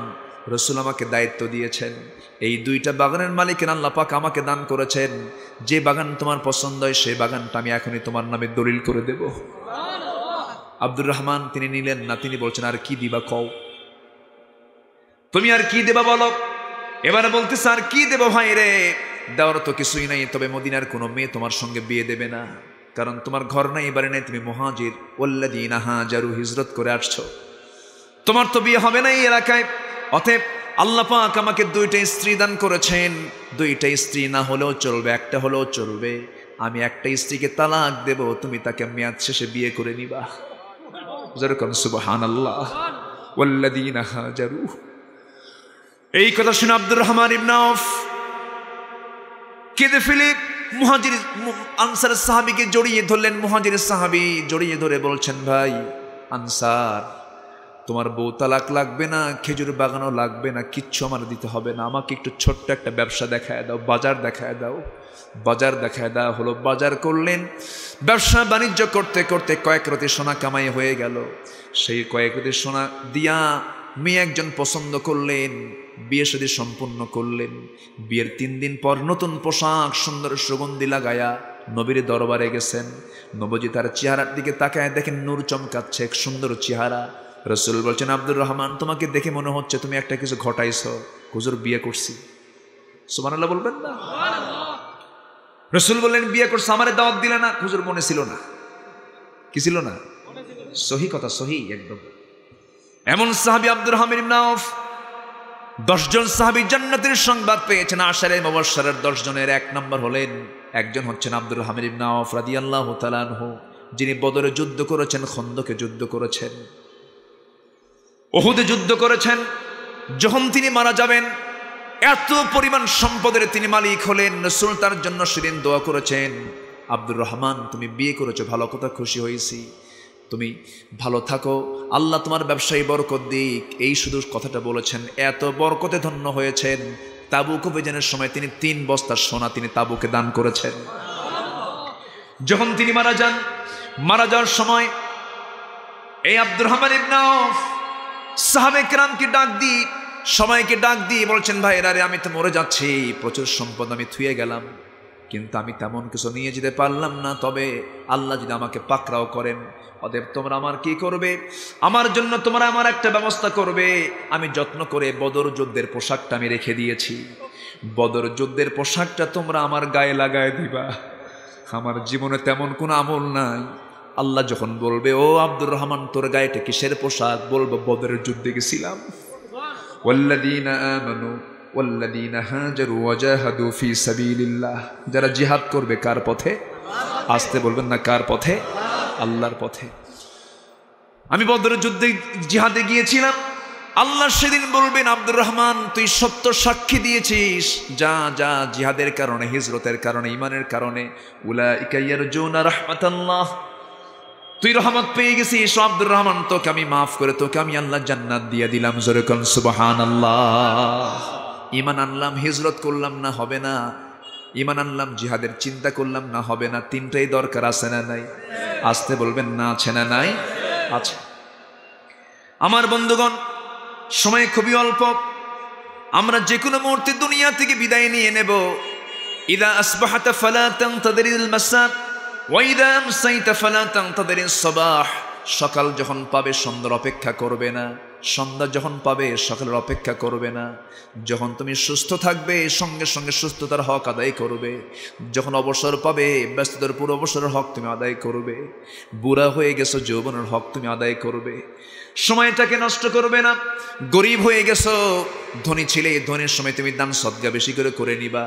রাসূল আমাকে দায়িত্ব দিয়েছেন, এই দুইটা বাগানের মালিকের আল্লাহ পাক আমাকে দান করেছেন। যে বাগান তোমার পছন্দ হয় সেই বাগানটা আমি এখনই তোমার নামে দলিল করে দেব। আব্দুর রহমান তিনি নিলেন না, তিনি বলছেন, আর কি দিবা কও, তুমি আর কি দেবা বলো। এবারে বলতেছে, আর কি দেব ভাই রে, দেওয়ার তো কিছুই নাই, তবে মদিনার কোনো মেয়ে তোমার সঙ্গে বিয়ে দেবে না, কারণ তোমার ঘর নাই, এবারে নাই, তুমি মুহাজির, ওয়াল্লাযীনা হাজারু, হিজরত করে আসছো, তোমার তো বিয়ে হবে না এই এলাকায়। অতএব আল্লাহ পাক আমাকে দুইটা স্ত্রী দান করেছেন, দুইটা স্ত্রী না হলেও চলবে, একটা হলেও চলবে। আমি একটা স্ত্রীকে তালাক দেব, তুমি তাকে মেয়াদ শেষে বিয়ে করে নিবা। যেরকম সুবহানাল্লাহ। ওয়াল্লাযীনা হাজারু। এই কথা শুনে আব্দুর রহমান ইবনে আওফ কেঁদে ফেলে মুহাজির আনসার সাহাবীকে জড়িয়ে ধরলেন। মুহাজির সাহাবী জড়িয়ে ধরে বলছেন, ভাই আনসার, তোমার বউ তালাক লাগবে না, খেজুর বাগানও লাগবে না, কিচ্ছু আমার দিতে হবে না, আমাকে একটু ছোট্ট একটা ব্যবসা দেখায় দাও, বাজার দেখায় দাও। বাজার দেখায় দেওয়া হলো, বাজার করলেন। ব্যবসা বাণিজ্য করতে করতে কয়েক রাতে সোনা কামাই হয়ে গেল। সেই কয়েক রাতে সোনা দিয়া মেয়ে একজন পছন্দ করলেন, বিয়ে শাদী সম্পূর্ণ করলেন। বিয়ের 3 দিন পর নতুন পোশাক, সুন্দর সুগন্ধি লাগায়া নবীর দরবারে গেছেন। নবজি তার চেহারার দিকে তাকায় দেখেন নূর চমকাচ্ছে, এক সুন্দর চেহারা। রাসূল বলছেন, আব্দুর রহমান, তোমাকে দেখে মনে হচ্ছে তুমি একটা কিছু ঘটাইছো। হুজুর, বিয়ে করছি। সুবহানাল্লাহ বলবেন না? রাসূল বললেন, বিয়ে করছো, আমারে দাওয়াত দিলে না? হুজুর, মনে ছিল না। কি ছিল না? সহি কথা, সহি একদম। এমন সাহাবী আব্দুর রহমান ইবনে আওফ। 10 জন সাহাবী জান্নাতের সংবাদ পেয়েছেন। আশারে মুবাশশারের 10 জনের 1 নম্বর হলেন, একজন হচ্ছেন আব্দুর রহমান ইবনে আওফ রাদিয়াল্লাহু তাআলা আনহু, যিনি বদরে যুদ্ধ করেছেন, খন্দকে যুদ্ধ করেছেন, উহুদে যুদ্ধ করেছেন। যখন তিনি মারা যাবেন, এত পরিমাণ সম্পদের তিনি মালিক হলেন। রাসূল তার জন্য সেদিন দোয়া করেছেন, আব্দুর রহমান, তুমি বিয়ে করেছো, ভালো কথা, খুশি হয়েছি, তুমি ভালো থাকো, আল্লাহ তোমার ব্যবসায়ী বরকত দিক। এই শুধু কথাটা বলেছেন, এত বরকতে ধন্য হয়েছেন। তাবুক অভিযানের সময় তিনি 3 বস্তা সোনা তিনি তাবুকে দান করেছেন। যখন তিনি মারা যান, মারা যাওয়ার সময় এই আব্দুর রহমান ইবনে আউফ সাহাবে কেরামকে ডাক দিয়ে সবাইকে ডাক দিয়ে বলছেন, ভাইরা রে, আমি তো মরে যাচ্ছি, প্রচুর সম্পদ আমি থুয়ে গেলাম, কিন্তু আমি তেমন কিছু নিয়ে যেতে পারলাম না, তবে আল্লাহ যদি আমাকে পাকড়াও করেন, অতএব তোমরা আমার কি করবে, আমার জন্য তোমরা আমার একটা ব্যবস্থা করবে। আমি যত্ন করে বদর যুদ্ধের পোশাকটা আমি রেখে দিয়েছি, বদর যুদ্ধের পোশাকটা তোমরা আমার গায়ে লাগায় দিবা। আমার জীবনে তেমন কোনো আমল নাই। আল্লাহ যখন বলবে, ও আব্দুর রহমান, তোর গায়েটা কিসের পোশাক, বলবো বদরের যুদ্ধে গেছিলাম। ওয়াল্লাযীনা আমানু ওয়াল্লাযীনা হাজারু ওয়াজাহাদু ফি সাবিলিল্লাহ, যারা জিহাদ করবে কার পথে? আসতে বলবেন না, কার পথে? আল্লাহর পথে। আমি বদরের যুদ্ধে জিহাদে গিয়েছিলাম। আল্লাহ সেদিন বলবেন, আব্দুর রহমান, তুই সত্য সাক্ষী দিয়েছিস, যা যা জিহাদের কারণে, হিজরতের কারণে, ঈমানের কারণে, উলাইকা ইয়ারজুনা রাহমাতাল্লাহ, তুই রহমত পেয়ে গেছিস। আব্দুর রহমান, তোকে আমি মাফ করে তোকে আমি আল্লাহ জান্নাত দিয়ে দিলাম। জোরে কোন সুবহানাল্লাহ। ঈমান আনলাম, হিজরত করলাম না, হবে না। ঈমান আনলাম, জিহাদের চিন্তা করলাম না, হবে না। তিনটাই দরকার, আছে না নাই? আসতে বলবেন না, আছে না নাই? আছে। আমার বন্ধুগণ, সময় খুবই অল্প, আমরা যে কোনো মুহূর্তে দুনিয়া থেকে বিদায় নিয়ে নেব। ইদা আসবাহাতা ফালা তানতাদিরিল মাসা ওয়াইদা আমসাইতা ফালা তানতাদিরিস সাবাহ, সকাল যখন পাবে সন্ধ্যার অপেক্ষা করবে না, সন্ধ্যা যখন পাবে সকালের অপেক্ষা করবে না। যখন তুমি সুস্থ থাকবে সঙ্গে সঙ্গে সুস্থতার হক আদায় করবে, যখন অবসর পাবে ব্যস্ততার পুরো অবসরের হক তুমি আদায় করবে। বুড়া হয়ে গেছো, যৌবনের হক তুমি আদায় করবে, সময়টাকে নষ্ট করবে না। গরিব হয়ে গেছো, ধনী ছিলে, ধনীর সময় তুমি দান সদকা বেশি করে করে নিবা,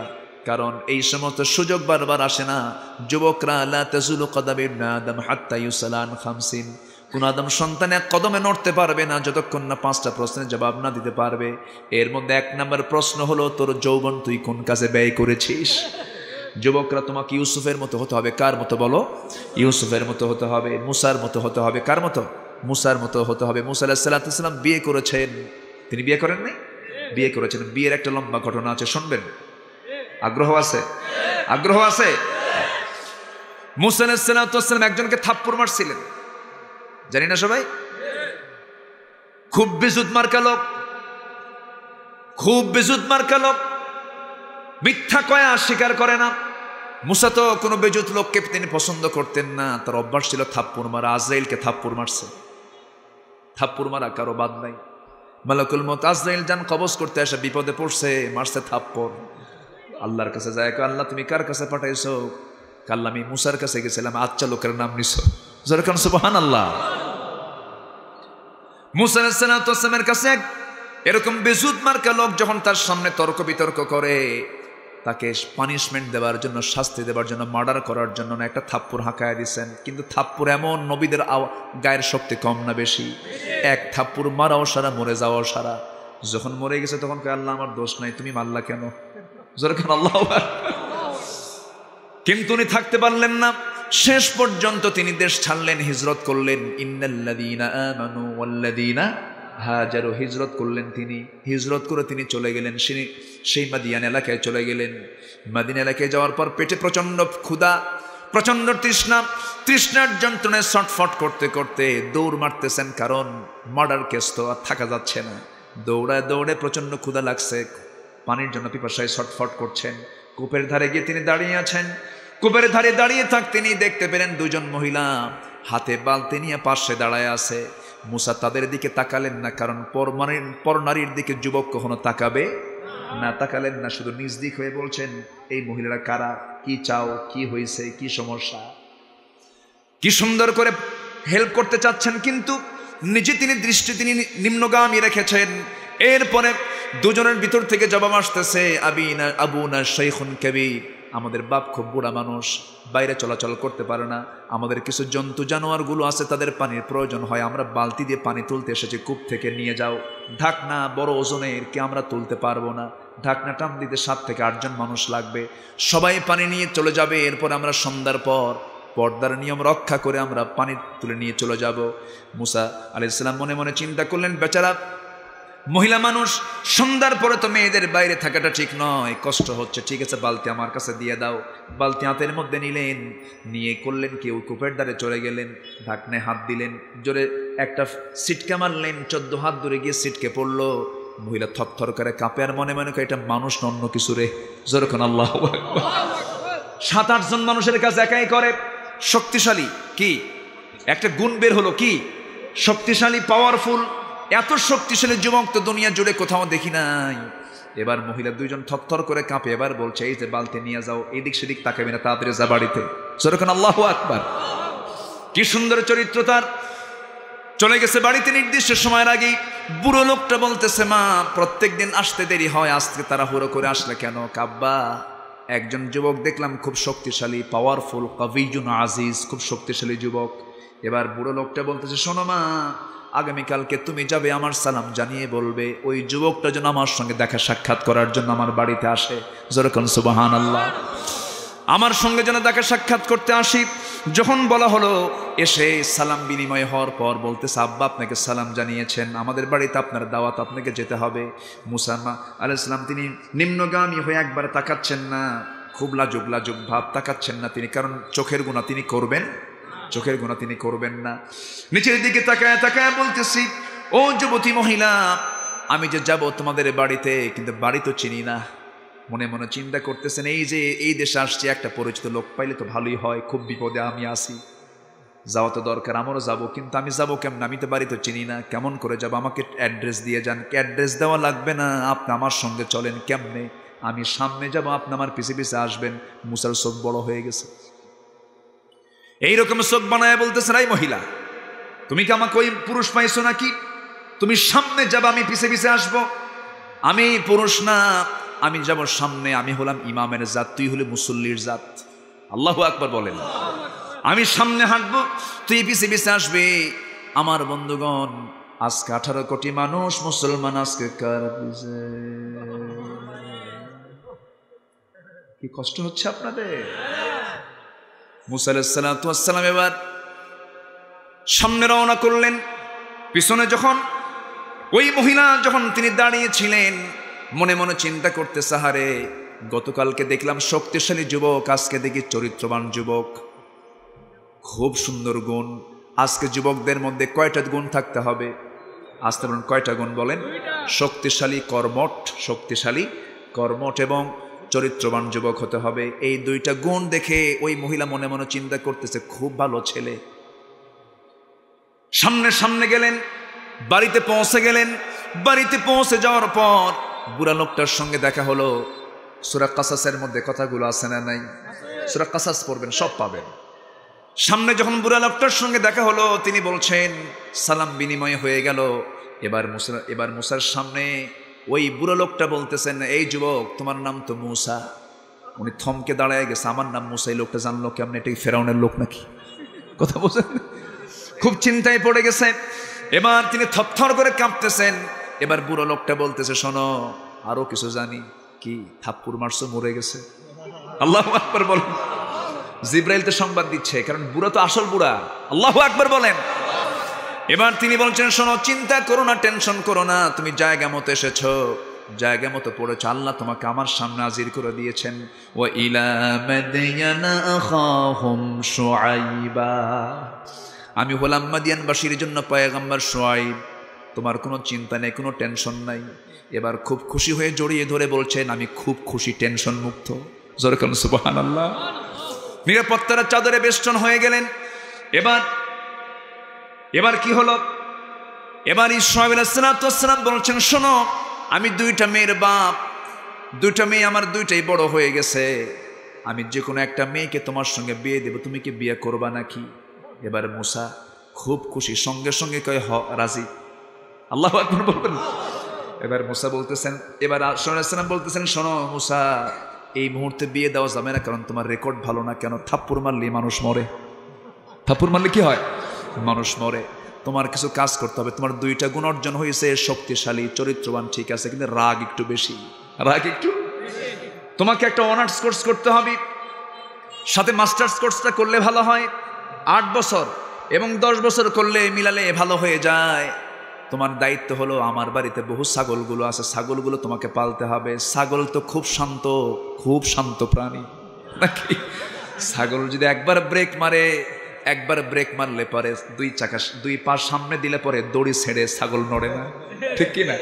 কারণ এই সমস্ত সুযোগ বারবার আসে না। যুবকরা, লা তাজুলু কদামে ইবনে আদম হাত্তা ইউসালা আন খামসিন, কোন আদম সন্তান এক কদমে নড়তে পারবে না যতক্ষণ না 5টা প্রশ্নের জবাব না দিতে পারবে। এর মধ্যে 1 নম্বর প্রশ্ন হলো, তোর যৌবন তুই কোন কাজে ব্যয় করেছিস? যুবকরা, তোমাকে ইউসুফের মতো হতে হবে। কার মতো বলো? ইউসুফের মতো হতে হবে, মুসার মতো হতে হবে। কার মতো? মুসার মতো হতে হবে। মুসা আলাইহিস সালাম বিয়ে করেছেন, তিনি বিয়ে করেন নাই? বিয়ে করেছেন। বিয়ের একটা লম্বা ঘটনা আছে, শুনবেন? আগ্রহ আছে? আগ্রহ আছে? মুসা আলাইহিস সালাম একজনকে থাপ্পড় মারছিলেন, জানি না সবাই? খুব বেজুত মার্কা লোক, খুব বেজুত মার্কা লোক, মিথ্যা কয়া স্বীকার করে না। মুসা তো কোনো বেজুত লোককে তিনি পছন্দ করতেন না, তার অভ্যাস ছিল থাপ্পড় মারা। আজরাইলকে থাপ্পড় মারছে। থাপ্পড় মারা কারো বাদ নাই। মালাকুল মউত আজরাইল যান কবজ করতে আসে, বিপদে পড়ছে, মারছে থাপ্পড়। আল্লাহর কাছে যায়, আল্লাহ তুমি কার কাছে পাঠাইছো? আল্লাহ, আমি মুসার কাছে গেছিলাম। আচ্ছা, লোকের নাম নিছো? জোরে কান সুবহানাল্লাহ। মুসা আলাইহিস সালামের কাছে এরকম বেজুত মার্কা লোক যখন তার সামনে তর্ক বিতর্ক করে, তাকে পানিশমেন্ট দেওয়ার জন্য, শাস্তি দেওয়ার জন্য, মার্ডার করার জন্য না একটা থাপ্পড় হাঁকায় দিচ্ছেন। কিন্তু থাপ্পড় এমন, নবীদের গায়ের শক্তি কম না বেশি? এক থাপ্পড় মারাও সারা, মরে যাওয়াও সারা। যখন মরে গেছে তখন কয়, আল্লাহ আমার দোষ নাই, তুমি মারলা কেন? জোরে কেন আল্লাহু আকবার। কিন্তু উনি থাকতে পারলেন না, শেষ পর্যন্ত তিনি দেশ ছাড়লেন, হিজরত করলেন। ইন্নাল্লাযীনা আমানু ওয়াল্লাযীনা হাজারু, হিজরত করলেন তিনি। হিজরত করে তিনি চলে গেলেন সেই মাদিয়ান এলাকায় চলে গেলেন। মাদিনা এলাকায় যাওয়ার পর পেটে প্রচন্ড ক্ষুধা, প্রচন্ড তৃষ্ণা, তৃষ্ণার যন্ত্রণায় ছটফট করতে করতে দৌড় মারতেছেন, কারণ মার্ডার কেস তো আর থাকা যাচ্ছে না। দৌড়ায় দৌড়ে প্রচন্ড ক্ষুধা লাগছে, পানির জন্য পিপাসায় ছটফট করছেন। কূপের ধারে গিয়ে তিনি দাঁড়িয়ে আছেন। কূপের ধারে দাঁড়িয়ে থাকতে তিনি দেখতে পেলেন 2 জন মহিলা হাতে বালতি নিয়ে পাশে দাঁড়ায় আছে। মুসা তাদের দিকে তাকালেন না, কারণ পর নারীর দিকে যুবক কখনো তাকাবে না। তাকালেন না, শুধু নিজ দিক হয়ে বলছেন, এই মহিলারা কারা, কি চাও, কি হয়েছে, কি সমস্যা? কি সুন্দর করে হেল্প করতে চাচ্ছেন, কিন্তু নিজে তিনি দৃষ্টি তিনি নিম্নগামী রেখেছেন। এরপরে 2 জনের ভিতর থেকে জবাব আসতেছে, আবুনা শাইখুন কাবীর, আমাদের বাপ খুব বুড়া মানুষ, বাইরে চলাচল করতে পারে না। আমাদের কিছু জন্তু জানোয়ারগুলো আছে, তাদের পানির প্রয়োজন হয়, আমরা বালতি দিয়ে পানি তুলতে এসেছি, কূপ থেকে নিয়ে যাও। ঢাকনা বড় ওজনের, কি আমরা তুলতে পারবো না, ঢাকনা টান দিতে 7 থেকে 8 জন মানুষ লাগবে, সবাই পানি নিয়ে চলে যাবে। এরপর আমরা সন্ধ্যার পর পর্দার নিয়ম রক্ষা করে আমরা পানি তুলে নিয়ে চলে যাব। মুসা আলাইহিস সালাম মনে মনে চিন্তা করলেন, বেচারা মহিলা মানুষ সন্ধ্যার পরে তো মেয়েদের বাইরে থাকাটা ঠিক নয়, কষ্ট হচ্ছে, ঠিক আছে বালতি আমার কাছে দিয়ে দাও। বালতি হাতের মধ্যে নিলেন, নিয়ে করলেন কেউ কূপের দ্বারে চলে গেলেন, ঢাকনে হাত দিলেন, জোরে একটা সিটকে মারলেন, 14 হাত দূরে গিয়ে সিটকে পড়লো। মহিলা থরথর করে কাঁপে, আর মনে মনে এটা মানুষ না অন্য কিছু রে, যেরকম আল্লাহু আকবার। 7-8 জন মানুষের কাজ একাই করে, শক্তিশালী কি একটা গুণ বের হলো, কি শক্তিশালী, পাওয়ারফুল। এত শক্তিশালী যুবক তো দুনিয়া জুড়ে কোথাও দেখি নাই। এবার মহিলা 2 জন থরথর করে কাঁপে, এবার বলছে এই যে বালতি নিয়ে যাও, এদিক সেদিক তাকাবে না, তাড়াতাড়ি যা বাড়িতে, যেরকম আল্লাহু আকবার। কি সুন্দর চরিত্র তার। চলে গেছে বাড়িতে নির্দিষ্ট সময়ের আগেই। বুড়ো লোকটা বলতেছে মা প্রত্যেক দিন আসতে দেরি হয়, আজকে তাড়াহুড়ো করে আসলে কেন? কাব্বা একজন যুবক দেখলাম খুব শক্তিশালী, পাওয়ারফুল, কবিজুন আজিজ, খুব শক্তিশালী যুবক। এবার বুড়ো লোকটা বলতেছে শোনো মা, আগামীকালকে তুমি যাবে, আমার সালাম জানিয়ে বলবে ওই যুবকটা যেন আমার সঙ্গে দেখা সাক্ষাৎ করার জন্য আমার বাড়িতে আসে, যেরকম সুবহানাল্লাহ, আমার সঙ্গে যেন দেখা সাক্ষাৎ করতে আসি। যখন বলা হলো, এসে সালাম বিনিময় হওয়ার পর বলতেছে আব্বা আপনাকে সালাম জানিয়েছেন, আমাদের বাড়িতে আপনার দাওয়াত, আপনাকে যেতে হবে। মুসা আলাইহিস সালাম তিনি নিম্নগামী হয়ে একবার তাকাচ্ছেন না, খুব লাজুক লাজুক ভাব, তাকাচ্ছেন না তিনি, কারণ চোখের গুনাহ তিনি করবেন, চোখের গুনাহ তিনি করবেন না। নিচের দিকে তাকায় তাকায় বলতেছি ও যুবতী মহিলা, আমি যে যাব তোমাদের বাড়িতে, কিন্তু বাড়ি তো চিনি না। মনে মনে চিন্তা করতেছেন এই যে এই দেশে আসছে, একটা পরিচিত লোক পাইলে তো ভালোই হয়, খুব বিপদে আমি আসি, যাওয়া তো দরকার, আমারও যাবো, কিন্তু আমি যাবো কেমন, আমি তো বাড়ি তো চিনি না, কেমন করে যাব? আমাকে অ্যাড্রেস দিয়ে যান। অ্যাড্রেস দেওয়া লাগবে না, আপনি আমার সঙ্গে চলেন। কেমনে? আমি সামনে যাব, আপনি আমার পিছে পিছে আসবেন। মুসার চোখ বড় হয়ে গেছে, এইরকম চোখ বানায় বলতেছে এই মহিলা তুমি কি আমাকে ওই পুরুষ পাইছো নাকি? তুমি সামনে যাবা, আমি পিছে পিছে আসবো। আমি পুরুষ না, আমি যাব সামনে, আমি হলাম ইমামের জাত, তুই হলে মুসল্লির জাত। আল্লাহু আকবার বলেন। আমি সামনে হাঁটবো, তুই পিছে পিছে আসবে। আমার বন্ধুগণ, আজকে 18 কোটি মানুষ মুসলমান, আজকে কার পিছে? কি কষ্ট হচ্ছে আপনাদের? মুসা আলাইহিস সালাতু ওয়াস সালাম এবার সামনে রওনা করলেন। পিছনে যখন ওই মহিলা যখন তিনি দাঁড়িয়েছিলেন, মনে মনে চিন্তা করতে সাহারে, গতকালকে দেখলাম শক্তিশালী যুবক, আজকে দেখি চরিত্রবান যুবক, খুব সুন্দর গুণ। আজকে যুবকদের মধ্যে কয়টা গুণ থাকতে হবে? আজকে বলুন কয়টা গুণ বলেন? শক্তিশালী কর্মঠ, শক্তিশালী কর্মঠ এবং চরিত্রবান যুবক হতে হবে। এই 2টা গুণ দেখে ওই মহিলা মনে মনে চিন্তা করতেছে খুব ভালো ছেলে। সামনে সামনে গেলেন, বাড়িতে পৌঁছে গেলেন। বাড়িতে পৌঁছে যাওয়ার পর বুড়া লোকটার সঙ্গে দেখা হলো। সূরা কাসাসের মধ্যে কথাগুলো আছে না নাই? সূরা কাসাস পড়বেন, সব পাবেন। সামনে যখন বুড়া লোকটার সঙ্গে দেখা হলো, তিনি বলছেন, সালাম বিনিময় হয়ে গেল। এবার মুসার সামনে ওই বুড়ো লোকটা বলতেছেন এই যুবক তোমার নাম তো মুসা। উনি থমকে দাঁড়ায় গেছে, আমার নাম মুসা। এই লোকটা জানলো কেমন? এটা কি ফেরাউনের লোক নাকি? কথা বলছেন, খুব চিন্তায় পড়ে গেছে। এবার তিনি থরথর করে কাঁপতেছেন। এবার বুড়ো লোকটা বলতেছে শোনো, আরো কিছু জানি। কি? থাপ্পড় মারছো, মরে গেছে। আল্লাহু আকবার বলেন। জিব্রাইল তো সংবাদ দিচ্ছে, কারণ বুড়া তো আসল বুড়া। আল্লাহু আকবার বলেন। এবার তিনি বলছেন শোনো, চিন্তা করো না, টেনশন করো না, তুমি জায়গা মতো এসেছো, জায়গা মতো পড়েছো, আল্লাহ তোমাকে আমার সামনে হাজির করে দিয়েছেন। ওয়া ইলা মাদয়ানা আখাহুম শুআইবা, আমি হলাম মাদিয়ানবাসীর জন্য পয়গম্বর শুআইব। তোমার কোনো চিন্তা নেই, কোনো টেনশন নাই। এবার খুব খুশি হয়ে জড়িয়ে ধরে বলছেন আমি খুব খুশি, টেনশন মুক্ত। জোরে বলুন সুবহানাল্লাহ। নিরাপত্তার চাদরে বেষ্টন হয়ে গেলেন। এবার কি হলো? এবার শুআইব আলাইহিস সালাম বলছেন শোনো, আমি 2টা মেয়ের বাপ, 2টা মেয়ে আমার 2টাই বড় হয়ে গেছে, আমি যে কোনো একটা মেয়েকে তোমার সঙ্গে বিয়ে দেব, তুমি কি বিয়ে করবা নাকি? এবার মুসা খুব খুশি, সঙ্গে সঙ্গে কয় হ, রাজি। আল্লাহু আকবার বলবেন। এবার মুসা বলতেছেন, এবার শুআইব আলাইহিস সালাম বলতেছেন শোনো মুসা, এই মুহূর্তে বিয়ে দেওয়া যাবে না, কারণ তোমার রেকর্ড ভালো না। কেন? থাপ্পড় মারলে মানুষ মরে। থাপ্পড় মারলে কি হয়? মানুষ মরে। তোমার কিছু কাজ করতে হবে। তোমার 2টা গুণ অর্জন হয়েছে, শক্তিশালী, চরিত্রবান, ঠিক আছে, কিন্তু রাগ একটু বেশি। রাগ একটু। তোমাকে একটা অনার্স কোর্স করতে হবে, সাথে মাস্টার্স কোর্সটা করলে ভালো হয়। 8 বছর এবং 10 বছর করলে মিলালে ভালো হয়ে যায়। তোমার দায়িত্ব হলো আমার বাড়িতে বহু ছাগলগুলো আছে, ছাগলগুলো তোমাকে পালতে হবে। ছাগল তো খুব শান্ত প্রাণী নাকি? ছাগল যদি একবার ব্রেক মারলে পরে দুই পা সামনে দিলে পরে দড়ি ছেড়ে ছাগল নড়ে না, ঠিক কি না?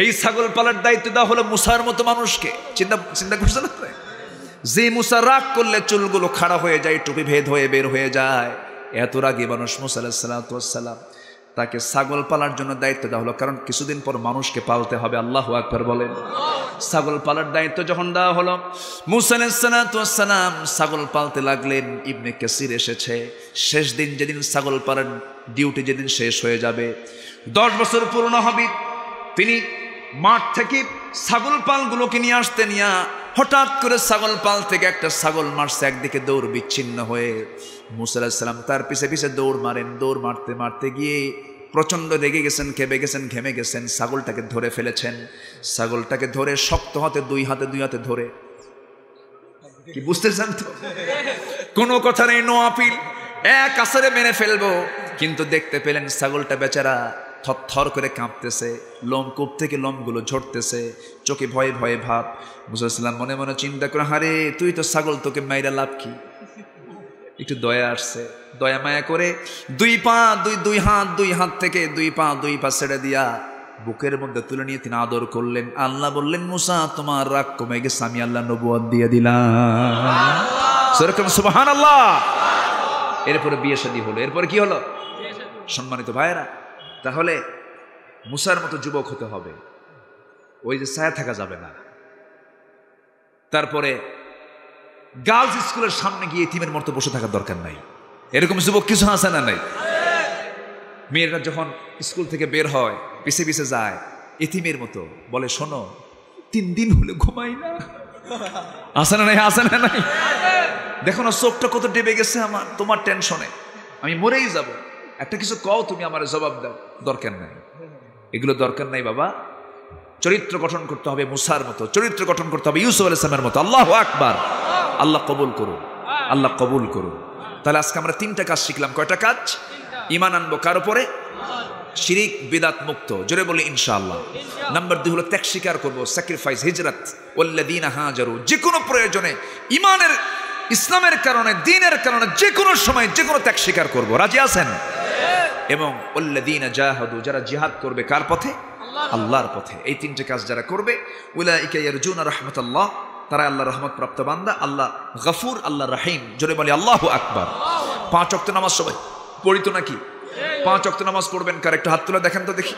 এই ছাগল পালার দায়িত্ব দেওয়া হলো মুসার মতো মানুষকে। চিন্তা করছেন? যে মুসা রাগ করলে চুলগুলো খাড়া হয়ে যায়, টুপি ভেদ হয়ে বের হয়ে যায়, এত রাগী মানুষ মুসা আলাইহিস সালাম, তাকে ছাগল পালার জন্য দায়িত্ব দেওয়া হলো। কারণ কিছুদিন পর মানুষকে পালতে হবে। আল্লাহু আকবার বলেন। ছাগল পালার দায়িত্ব যখন দেওয়া হলো, মুসা আলাইহিস সালাম ছাগল পালতে লাগলেন। ইবনে কাসির এসেছে, শেষ দিন যেদিন ছাগল পালার ডিউটি যেদিন শেষ হয়ে যাবে, 10 বছর পুরনো হবে, তিনি মাঠ থেকে ছাগল পালগুলোকে নিয়ে আসতে নিয়ে হঠাৎ করে ছাগল পাল থেকে একটা ছাগল মারছে, একদিকে দৌড় বিচ্ছিন্ন হয়ে। মুসা আলাইহিস সালাম তার পিছে পিছে দৌড় মারেন। দৌড় মারতে গিয়ে প্রচণ্ড রেগে গেছেন, খেপে গেছেন, ঘেমে গেছেন, ছাগলটাকে ধরে ফেলেছেন। ছাগলটাকে ধরে শক্ত হাতে দুই হাতে ধরে, কি বুঝতেছেন তো? কোনো কথা নেই, নো আপিল, এক আছাড়ে মেরে ফেলবো। কিন্তু দেখতে পেলেন ছাগলটা বেচারা থরথর করে কাঁপতেছে, লোমকূপ থেকে লোমগুলো ঝরতেছে, চোখে ভয়ে ভয়ে ভাব। মুসা আলাইহিস সালাম মনে মনে চিন্তা করে, হারে তুই তো ছাগল, তোকে মাইরা লাভ কি? একটু দয়া আসছে, দয়া মায়া করে দুই হাত থেকে দুই পা ছেড়ে দিয়া বুকের মধ্যে তুলে নিয়ে তিনি আদর করলেন। আল্লাহ বললেন, মুসা তোমার রাগ কমে গেছে, আমি আল্লাহ নবুয়ত দিয়ে দিলাম। সেরকম সুবহানাল্লাহ। এরপরে বিয়ে শাদী হলো। এরপরে কি হলো? সম্মানিত ভাইয়েরা, তাহলে মুসার মতো যুবক হতে হবে, ওই যে ছায়া থাকা যাবে না। তারপরে গার্লস স্কুলের সামনে গিয়ে এতিমের মতো বসে থাকার দরকার নাই। এরকম যুবক কিছু আছে না নাই? মেয়েরা যখন স্কুল থেকে বের হয় পিছে পিছে যায় এতিমের মতো, বলে শোনো 3 দিন হলে ঘুমাই না। আছে না নাই? আছে না নাই? দেখো না চোখটা কত ডেবে গেছে আমার, তোমার টেনশনে আমি মরেই যাব, একটা কিছু কও, তুমি আমার জবাব দাও। দরকার নাই, এগুলো দরকার নাই বাবা। চরিত্র গঠন করতে হবে মুসার মতো, চরিত্র গঠন করতে হবে ইউসুফ আলাইহিস সালামের মতো। আল্লাহু আকবার। আল্লাহ কবুল করুন, আল্লাহ কবুল করুন। তাহলে আজকে আমরা 3টা কাজ শিখলাম। কয়টা কাজ? ঈমান আনবো কার উপরে? শিরিক বিদআত মুক্ত, জোরে বলি ইনশাআল্লাহ। নাম্বার 2 হলো ত্যাগ স্বীকার করবো, স্যাক্রিফাইস, হিজরত। ওয়াল্লাযীনা হাজারু, যে কোনো প্রয়োজনে ইমানের ইসলামের কারণে, দ্বীনের কারণে যে কোনো সময় যে কোনো ত্যাগ স্বীকার করবো। রাজি আছেন? এবং ওয়াল্লাযীনা জাহাদু, যারা জিহাদ করবে কার পথে? আল্লাহর পথে। এই 3টে কাজ যারা করবে, উলাইকা ইয়ারজুনা রাহমাতাল্লাহ, তারা আল্লাহর রহমত প্রাপ্ত বান্দা। আল্লাহ গফুর, আল্লাহ রহিম। জোরে বলি আল্লাহু আকবার। 5 ওয়াক্ত নামাজ সবাই পড়িত নাকি? 5 ওয়াক্ত নামাজ পড়বেন কার? একটু হাত তুলে দেখেন তো দেখি।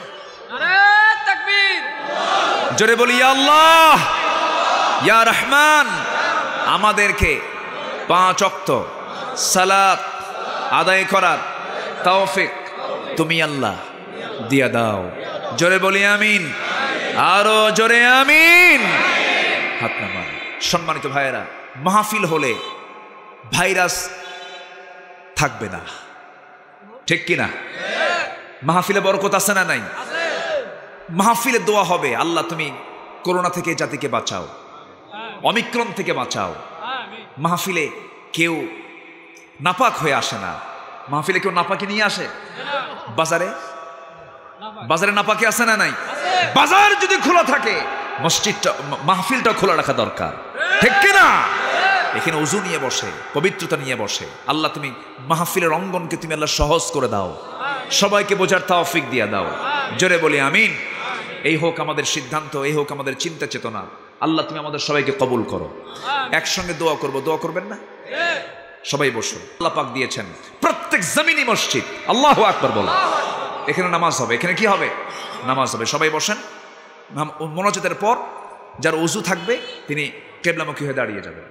নারে তাকবীর। জোরে বলি ইয়া আল্লাহ, ইয়া রহমান, আমাদেরকে 5 ওয়াক্ত সালাত আদায় করার তৌফিক তুমি আল্লাহ দিয়া দাও। জোরে বলি আমিন, আরো জোরে আমিন। হাত নামান। সম্মানিত ভাইয়েরা, মাহফিল হলে ভাইরাস থাকবে না, ঠিক কিনা? মাহফিলে বরকত আছে না নাই? মাহফিলে দোয়া হবে, আল্লাহ তুমি করোনা থেকে জাতিকে বাঁচাও, অমিক্রন থেকে বাঁচাও। মাহফিলে কেউ নাপাক হয়ে আসে না। মাহফিলে কেউ নাপাকি নিয়ে আসে? বাজারে নাপাকি আসে না নাই? বাজার যদি খোলা থাকে, মসজিদটা, মাহফিলটা খোলা রাখা দরকার, ঠিক কিনা? এখানে ওযু নিয়ে বসে, পবিত্রতা নিয়ে বসে। আল্লাহ তুমি মাহফিলের অঙ্গনকে তুমি আল্লাহ সহজ করে দাও, সবাইকে বোঝার তৌফিক দিয়ে দাও। জোরে বলি আমিন। এই হোক আমাদের সিদ্ধান্ত, এই হোক আমাদের চিন্তা চেতনা। আল্লাহ তুমি আমাদের সবাইকে কবুল করো। একসঙ্গে দোয়া করবো, দোয়া করবেন না? সবাই বসুন। আল্লাহ পাক দিয়েছেন প্রত্যেক জমিনি মসজিদ, আল্লাহু আকবার বলো, এখানে নামাজ হবে। এখানে কি হবে? নামাজ হবে। সবাই বসেন। মোনাজাতের পর যার ওযু থাকবে তিনি কিবলামুখী হয়ে দাঁড়িয়ে যাবেন।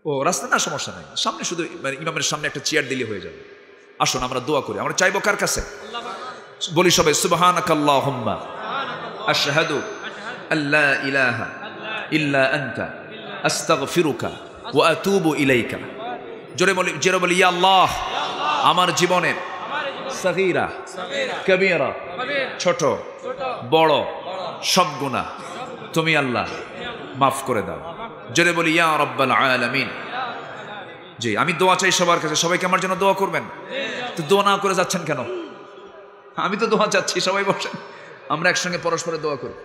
ও রাস্তা না, সমস্যা নাই, সামনে শুধু ইমামের সামনে একটা চেয়ার দিলে হয়ে যাবে। আসুন আমরা দোয়া করি। আমরা চাইবো কার কাছে? বলি সবাই সুবহানাকাল্লাহুম্মা আশহাদু আল্লা ইলাহা ইল্লা আনতা আস্তাগফিরুকা ওয়া আতুবু ইলাইকা। জোরে বলি ইয়া আল্লাহ, আমার জীবনের সগীরা কবীরা, ছোট বড় সব গুনাহ তুমি আল্লাহ মাফ করে দাও। জোরে বলি ইয়া রাব্বাল আলামিন। জি, আমি দোয়া চাই সবার কাছে। সবাইকে আমার জন্য দোয়া করবেন। তো দোয়া না করে যাচ্ছেন কেন? আমি তো দোয়া চাচ্ছি, সবাই বসেন, আমরা একসঙ্গে পরস্পরের দোয়া করি।